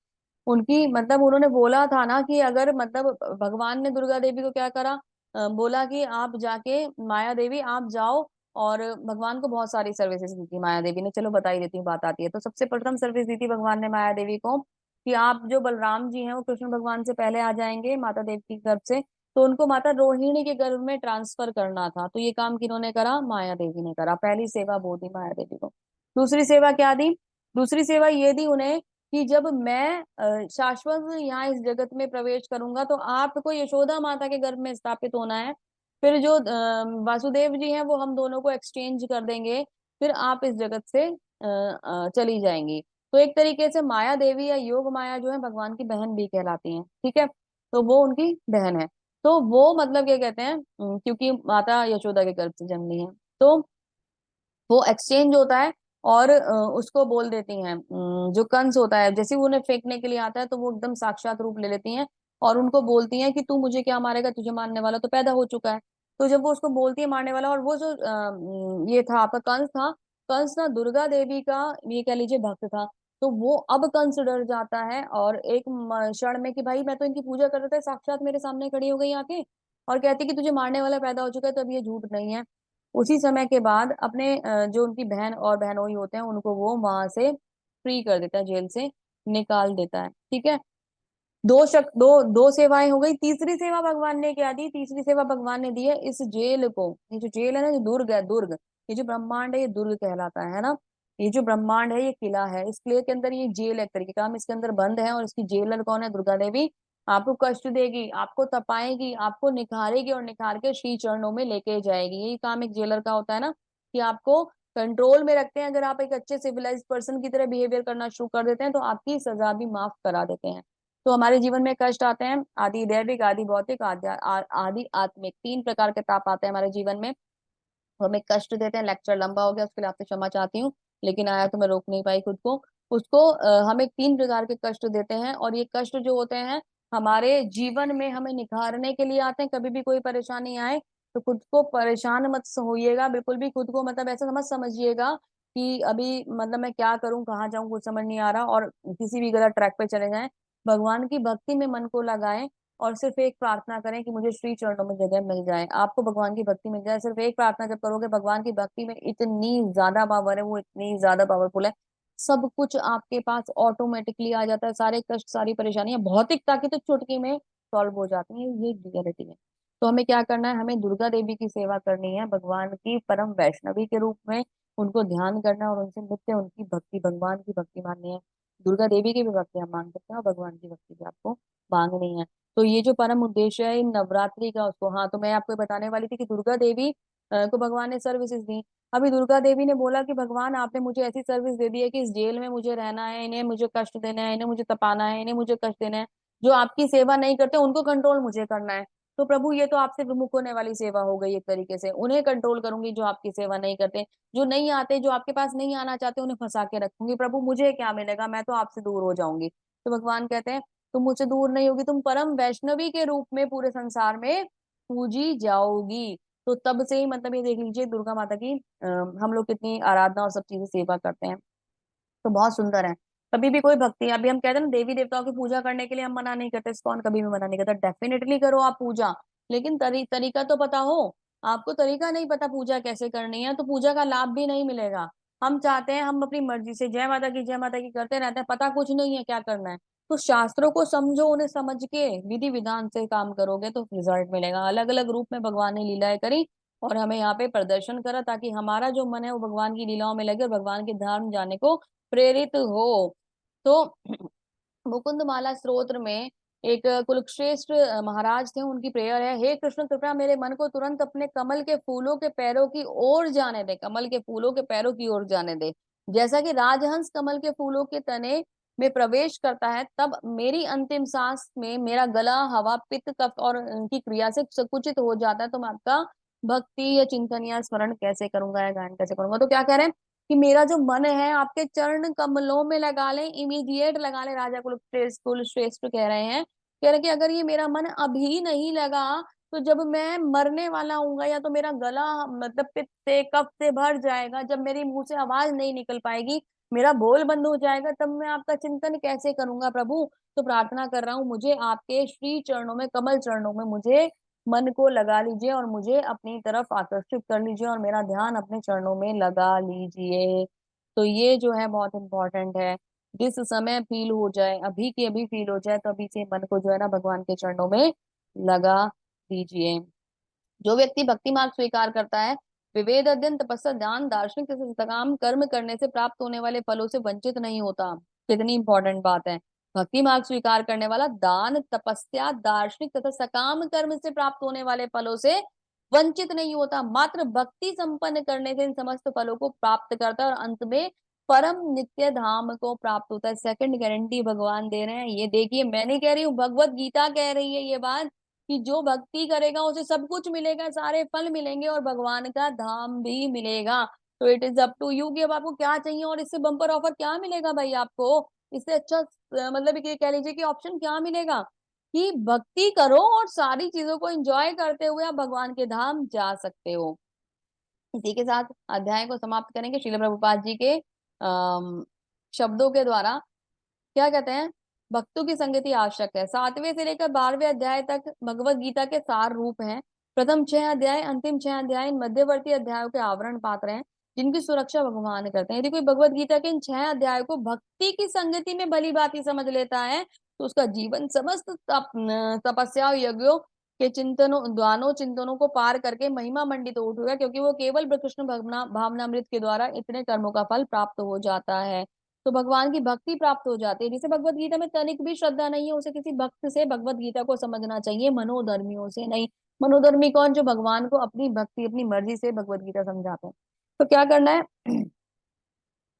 उनकी। मतलब उन्होंने बोला था ना कि अगर, मतलब भगवान ने दुर्गा देवी को क्या करा, बोला कि आप जाके, माया देवी आप जाओ। और भगवान को बहुत सारी सर्विसेज दी थी माया देवी ने। चलो बता ही देती हूँ, बात आती है। तो सबसे प्रथम सर्विस दी थी भगवान ने माया देवी को, कि आप, जो बलराम जी हैं वो कृष्ण भगवान से पहले आ जाएंगे माता देवी की गर्भ से, तो उनको माता रोहिणी के गर्भ में ट्रांसफर करना था। तो ये काम किन्होंने करा? माया देवी ने करा। पहली सेवा वो दी माया देवी को। दूसरी सेवा क्या दी? दूसरी सेवा ये दी उन्हें कि जब मैं शाश्वत यहाँ इस जगत में प्रवेश करूंगा, तो आपको यशोदा माता के गर्भ में स्थापित होना है। फिर जो वासुदेव जी हैं वो हम दोनों को एक्सचेंज कर देंगे। फिर आप इस जगत से चली जाएंगी। तो एक तरीके से माया देवी या योग माया जो है भगवान की बहन भी कहलाती हैं। ठीक है। तो वो उनकी बहन है। तो वो मतलब क्या कहते हैं, क्योंकि माता यशोदा के गर्भ से जन्मी है, तो वो एक्सचेंज होता है। और उसको बोल देती हैं, जो कंस होता है, जैसे ही वो उन्हें फेंकने के लिए आता है, तो वो एकदम साक्षात रूप ले लेती हैं। और उनको बोलती हैं कि तू मुझे क्या मारेगा, तुझे मारने वाला तो पैदा हो चुका है। तो जब वो उसको बोलती है मारने वाला, और वो जो ये था आपका कंस था, कंस ना दुर्गा देवी का, ये कह लीजिए, भक्त था। तो वो अब कंस डर जाता है, और एक क्षण में, कि भाई मैं तो इनकी पूजा कर रहा था, साक्षात मेरे सामने खड़ी हो गई आके, और कहती कि तुझे मारने वाला पैदा हो चुका है, तो अब ये झूठ नहीं है। उसी समय के बाद अपने जो उनकी बहन और बहनोई होते हैं, उनको वो वहां से फ्री कर देता है, जेल से निकाल देता है। ठीक है। दो दो सेवाएं हो गई। तीसरी सेवा भगवान ने क्या दी? तीसरी सेवा भगवान ने दी है इस जेल को। ये जो जेल है ना, जो दुर्ग है, दुर्ग, ये जो ब्रह्मांड है, ये दुर्ग कहलाता है ना। ये जो ब्रह्मांड है ये किला है, इस किले के अंदर ये जेल है एक तरीके का, हम इसके अंदर बंद है और इसकी जेलर कौन है? दुर्गा देवी। आपको कष्ट देगी, आपको तपाएगी, आपको निखारेगी और निखार के श्री चरणों में लेके जाएगी। यही काम एक जेलर का होता है ना, कि आपको कंट्रोल में रखते हैं। अगर आप एक अच्छे सिविलाइज पर्सन की तरह बिहेवियर करना शुरू कर देते हैं तो आपकी सजा भी माफ करा देते हैं। तो हमारे जीवन में कष्ट आते हैं, आदि दैविक, आदि भौतिक, आदि आत्मिक, 3 प्रकार के ताप आते हैं हमारे जीवन में। वो हमें कष्ट देते हैं। लेक्चर लंबा हो गया, उसके लिए आपसे क्षमा चाहती हूँ, लेकिन आया तो मैं रोक नहीं पाई खुद को। उसको हमें 3 प्रकार के कष्ट देते हैं, और ये कष्ट जो होते हैं हमारे जीवन में हमें निखारने के लिए आते हैं। कभी भी कोई परेशानी आए तो खुद को परेशान मत होइएगा बिल्कुल भी, खुद को मतलब ऐसा मत समझिएगा कि अभी मतलब मैं क्या करूं, कहाँ जाऊं, कुछ समझ नहीं आ रहा, और किसी भी गलत ट्रैक पे चले जाएं। भगवान की भक्ति में मन को लगाएं और सिर्फ एक प्रार्थना करें कि मुझे श्री चरणों में जगह मिल जाए, आपको भगवान की भक्ति मिल जाए। सिर्फ एक प्रार्थना जब करोगे, भगवान की भक्ति में इतनी ज्यादा पावर है, वो इतनी ज्यादा पावरफुल है, सब कुछ आपके पास ऑटोमेटिकली आ जाता है। सारे कष्ट, सारी परेशानियां भौतिकता की तो चुटकी में सॉल्व हो जाती हैं। ये रियलिटी है। तो हमें क्या करना है? हमें दुर्गा देवी की सेवा करनी है, भगवान की परम वैष्णवी के रूप में उनको ध्यान करना है और उनसे नित्य उनकी भक्ति, भगवान की भक्ति माननी है। दुर्गा देवी की भी भक्ति हम मांग सकते हैं और भगवान की भक्ति भी आपको मांगनी है। तो ये जो परम उद्देश्य है इन नवरात्रि का, उसको, हाँ, तो मैं आपको बताने वाली थी कि दुर्गा देवी को भगवान ने सर्विसेज दी। अभी दुर्गा देवी ने बोला कि भगवान आपने मुझे ऐसी सर्विस दे दी है कि इस जेल में मुझे रहना है, इन्हें मुझे कष्ट देना है, इन्हें मुझे तपाना है, इन्हें मुझे कष्ट देना है, जो आपकी सेवा नहीं करते उनको कंट्रोल मुझे करना है। तो प्रभु ये तो आपसे विमुख होने वाली सेवा हो गई एक तरीके से, उन्हें कंट्रोल करूंगी जो आपकी सेवा नहीं करते, जो नहीं आते, जो आपके पास नहीं आना चाहते, उन्हें फंसा के रखूंगी। प्रभु मुझे क्या मिलेगा, मैं तो आपसे दूर हो जाऊंगी। तो भगवान कहते हैं तुम मुझसे दूर नहीं होगी, तुम परम वैष्णवी के रूप में पूरे संसार में पूजी जाओगी। तो तब से ही मतलब ये देख लीजिए दुर्गा माता की हम लोग कितनी आराधना और सब चीजें सेवा करते हैं। तो बहुत सुंदर है। कभी भी कोई भक्ति, अभी हम कहते हैं ना देवी देवताओं की पूजा करने के लिए हम मना नहीं करते, कौन कभी भी मना नहीं करता, डेफिनेटली करो आप पूजा, लेकिन तरीका तो पता हो। आपको तरीका नहीं पता पूजा कैसे करनी है तो पूजा का लाभ भी नहीं मिलेगा। हम चाहते हैं हम अपनी मर्जी से जय माता की, जय माता की करते रहते हैं, पता कुछ नहीं है क्या करना है। तो शास्त्रों को समझो, उन्हें समझ के विधि विधान से काम करोगे तो रिजल्ट मिलेगा। अलग अलग रूप में भगवान ने लीलाएं करी और हमें यहाँ पे प्रदर्शन करा, ताकि हमारा जो मन है वो भगवान की लीलाओं में लगे और भगवान के धाम जाने को प्रेरित हो। तो मुकुंद माला स्तोत्र में एक कुलश्रेष्ठ महाराज थे, उनकी प्रेयर है, हे कृष्ण कृपया मेरे मन को तुरंत अपने कमल के फूलों के पैरों की ओर जाने दे, कमल के फूलों के पैरों की ओर जाने दे। जैसा कि राजहंस कमल के फूलों के तने में प्रवेश करता है, तब मेरी अंतिम सांस में मेरा गला हवा पित्त कफ और उनकी क्रिया से संकुचित हो जाता है। तो मैं आपका भक्ति या चिंतन या स्मरण कैसे करूंगा या गायन कैसे करूंगा? तो क्या कह रहे हैं कि मेरा जो मन है आपके चरण कमलों में लगा ले, इमीडिएट लगा ले। राजा कुलश्रेष्ठ कह रहे हैं, कह रहे कि अगर ये मेरा मन अभी नहीं लगा तो जब मैं मरने वाला हूँ या तो मेरा गला मतलब पित्त से कफ से भर जाएगा, जब मेरी मुंह से आवाज नहीं निकल पाएगी, मेरा बोल बंद हो जाएगा, तब मैं आपका चिंतन कैसे करूंगा प्रभु? तो प्रार्थना कर रहा हूँ, मुझे आपके श्री चरणों में, कमल चरणों में मुझे मन को लगा लीजिए और मुझे अपनी तरफ आकर्षित कर लीजिए और मेरा ध्यान अपने चरणों में लगा लीजिए। तो ये जो है बहुत इंपॉर्टेंट है। जिस समय फील हो जाए, अभी की अभी फील हो जाए, तो अभी से मन को जो है ना भगवान के चरणों में लगा दीजिए। जो व्यक्ति भक्ति मार्ग स्वीकार करता है, विवेद अध्ययन तपस्या दान दार्शनिक तथा सकाम कर्म करने से प्राप्त होने वाले फलों से वंचित नहीं होता। कितनी इंपॉर्टेंट बात है। भक्ति मार्ग स्वीकार करने वाला दान तपस्या दार्शनिक तथा सकाम कर्म से प्राप्त होने वाले फलों से वंचित नहीं होता, मात्र भक्ति संपन्न करने से इन समस्त फलों को प्राप्त करता है और अंत में परम नित्य धाम को प्राप्त होता है। सेकंड गारंटी भगवान दे रहे हैं। ये देखिए, मैं नहीं कह रही हूँ, भगवत गीता कह रही है ये बात, कि जो भक्ति करेगा उसे सब कुछ मिलेगा, सारे फल मिलेंगे और भगवान का धाम भी मिलेगा। तो it is up to you कि अब आपको क्या चाहिए और इससे बम्पर ऑफर क्या मिलेगा भाई आपको? इससे अच्छा मतलब ये कह लीजिए कि ऑप्शन क्या मिलेगा कि भक्ति करो और सारी चीजों को एंजॉय करते हुए आप भगवान के धाम जा सकते हो। इसी के साथ अध्याय को समाप्त करेंगे श्रील प्रभुपाद जी के शब्दों के द्वारा। क्या कहते हैं? भक्तों की संगति आवश्यक है। 7वें से लेकर 12वें अध्याय तक भगवत गीता के सार रूप हैं। प्रथम 6 अध्याय, अंतिम 6 अध्याय इन मध्यवर्ती अध्यायों के आवरण पात्र हैं, जिनकी सुरक्षा भगवान करते हैं। यदि कोई भगवत गीता के इन 6 अध्यायों को भक्ति की संगति में भली भांति समझ लेता है तो उसका जीवन समस्त तपस्या, यज्ञों के चिंतनों द्वानों चिंतनों को पार करके महिमा मंडित हो उठेगा, क्योंकि वो केवल कृष्ण भावना भावनामृत के द्वारा इतने कर्मों का फल प्राप्त हो जाता है। तो भगवान की भक्ति प्राप्त हो जाती है। जिसे भगवत गीता में तनिक भी श्रद्धा नहीं है, उसे किसी भक्त से भगवत गीता को समझना चाहिए, मनोधर्मियों से नहीं। मनोधर्मी कौन? जो भगवान को अपनी भक्ति अपनी मर्जी से भगवत गीता समझाते हैं। तो क्या करना है?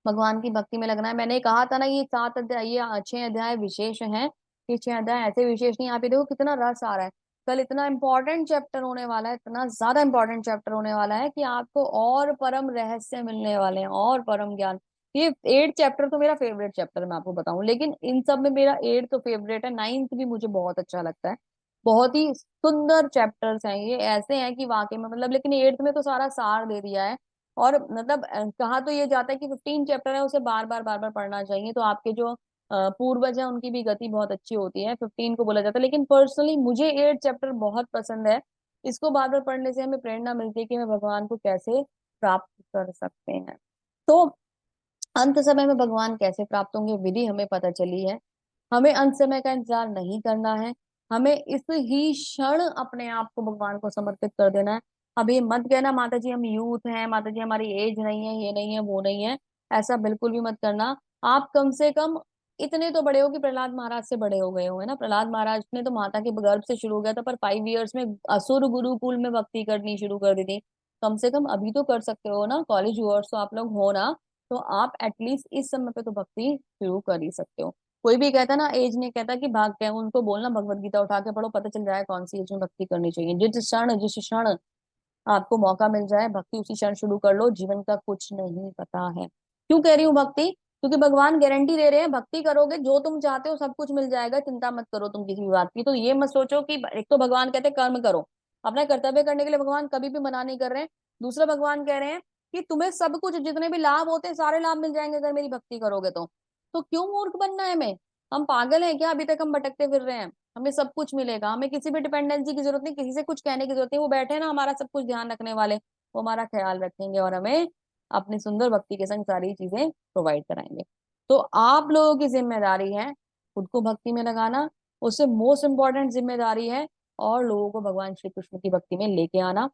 भगवान की भक्ति में लगना है। मैंने कहा था ना, ये 7 अध्याय, ये 6 अध्याय विशेष हैं। ये 6 अध्याय ऐसे विशेष नहीं, यहाँ पे देखो कितना रस आ रहा है। कल इतना इंपॉर्टेंट चैप्टर होने वाला है, इतना ज्यादा इंपॉर्टेंट चैप्टर होने वाला है कि आपको और परम रहस्य मिलने वाले हैं और परम ज्ञान। ये 8 चैप्टर तो मेरा फेवरेट चैप्टर, मैं आपको बताऊं, लेकिन इन सब में मेरा 8 तो फेवरेट है, 9th भी मुझे बहुत अच्छा लगता है। बहुत ही सुंदर चैप्टर्स हैं ये, ऐसे हैं कि वाकई में मतलब, लेकिन 8th में तो सारा सार दे दिया है। और मतलब कहा तो ये जाता है कि 15 चैप्टर है, उसे बार बार पढ़ना चाहिए, तो आपके जो पूर्वज है उनकी भी गति बहुत अच्छी होती है। 15 को बोला जाता है, लेकिन पर्सनली मुझे 8 चैप्टर बहुत पसंद है। इसको बार बार पढ़ने से हमें प्रेरणा मिलती है कि हमें भगवान को कैसे प्राप्त कर सकते हैं। तो अंत समय में भगवान कैसे प्राप्त होंगे, विधि हमें पता चली है। हमें अंत समय का इंतजार नहीं करना है। हमें इस ही क्षण अपने आप को भगवान को समर्पित कर देना है। अब ये मत कहना माता जी हम यूथ हैं, माता जी हमारी एज नहीं है, ये नहीं है वो नहीं है, ऐसा बिल्कुल भी मत करना। आप कम से कम इतने तो बड़े हो कि प्रहलाद महाराज से बड़े हो गए हो, है ना। प्रहलाद महाराज ने तो माता के गर्भ से शुरू किया था, पर 5 years में असुर गुरुकुल में भक्ति करनी शुरू कर दी थी। कम से कम अभी तो कर सकते हो ना, कॉलेज व्यूअर्स तो आप लोग हो ना, तो आप एटलीस्ट इस समय पे तो भक्ति शुरू कर ही सकते हो। कोई भी कहता ना, एज नहीं कहता कि भाग गए, उनको बोलना भगवत गीता उठा के पढ़ो, पता चल जाए कौन सी एज में भक्ति करनी चाहिए। जिस क्षण आपको मौका मिल जाए भक्ति उसी क्षण शुरू कर लो, जीवन का कुछ नहीं पता है। क्यों कह रही हूँ भक्ति? क्योंकि भगवान गारंटी दे रहे हैं, भक्ति करोगे जो तुम चाहते हो सब कुछ मिल जाएगा, चिंता मत करो तुम किसी भी बात की। तो ये मत सोचो कि, एक तो भगवान कहते हैं कर्म करो, अपना कर्तव्य करने के लिए भगवान कभी भी मना नहीं कर रहे हैं। दूसरा भगवान कह रहे हैं कि तुम्हें सब कुछ जितने भी लाभ होते हैं सारे लाभ मिल जाएंगे अगर मेरी भक्ति करोगे तो क्यों मूर्ख बनना है हमें? हम पागल हैं क्या? अभी तक हम भटकते फिर रहे हैं। हमें सब कुछ मिलेगा, हमें किसी भी डिपेंडेंसी की जरूरत नहीं, किसी से कुछ कहने की जरूरत नहीं। वो बैठे हैं ना हमारा सब कुछ ध्यान रखने वाले, वो हमारा ख्याल रखेंगे और हमें अपनी सुंदर भक्ति के संग सारी चीजें प्रोवाइड कराएंगे। तो आप लोगों की जिम्मेदारी है खुद को भक्ति में लगाना। उससे मोस्ट इंपॉर्टेंट जिम्मेदारी है और लोगों को भगवान श्री कृष्ण की भक्ति में लेके आना।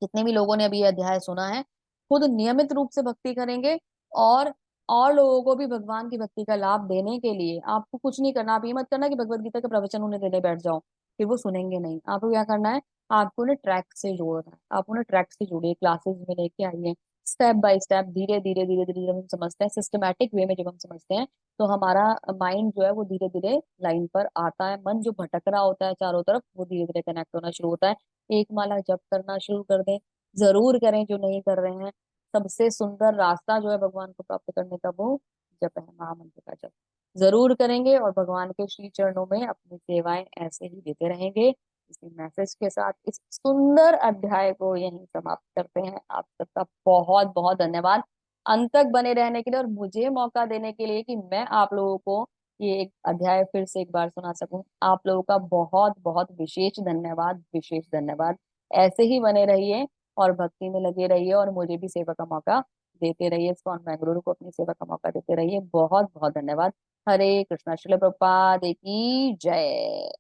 जितने भी लोगों ने अभी ये अध्याय सुना है, खुद नियमित रूप से भक्ति करेंगे और और लोगों को भी भगवान की भक्ति का लाभ देने के लिए आपको कुछ नहीं करना। आप ये मत करना कि भगवत गीता के प्रवचन उन्हें देने बैठ जाओ, फिर वो सुनेंगे नहीं। आपको क्या करना है? आपको उन्हें ट्रैक से जोड़ना है। आप उन्हें ट्रैक से जोड़िए, क्लासेस में लेके आइए, स्टेप बाय स्टेप, धीरे धीरे धीरे धीरे जब हम समझते हैं, सिस्टमैटिक वे में जब हम समझते हैं, तो हमारा माइंड जो है वो धीरे धीरे लाइन पर आता है। मन जो भटक रहा होता है चारों तरफ, वो धीरे धीरे कनेक्ट होना शुरू होता है। एक माला जप करना शुरू कर दें, जरूर करें जो नहीं कर रहे हैं। सबसे सुंदर रास्ता जो है भगवान को प्राप्त करने का, वो जप है, महामंत्र का जप। जरूर करेंगे और भगवान के श्री चरणों में अपनी सेवाएं ऐसे ही देते रहेंगे। इसी मैसेज के साथ इस सुंदर अध्याय को यहीं समाप्त करते हैं। आप सबका बहुत बहुत धन्यवाद अंत तक बने रहने के लिए और मुझे मौका देने के लिए कि मैं आप लोगों को ये एक अध्याय फिर से एक बार सुना सकूं। आप लोगों का बहुत बहुत विशेष धन्यवाद, विशेष धन्यवाद। ऐसे ही बने रहिए और भक्ति में लगे रहिए और मुझे भी सेवा का मौका देते रहिए, इस्कॉन बेंगलुरु को अपनी सेवा का मौका देते रहिए। बहुत बहुत धन्यवाद। हरे कृष्णा। श्रील प्रभुपाद की जय।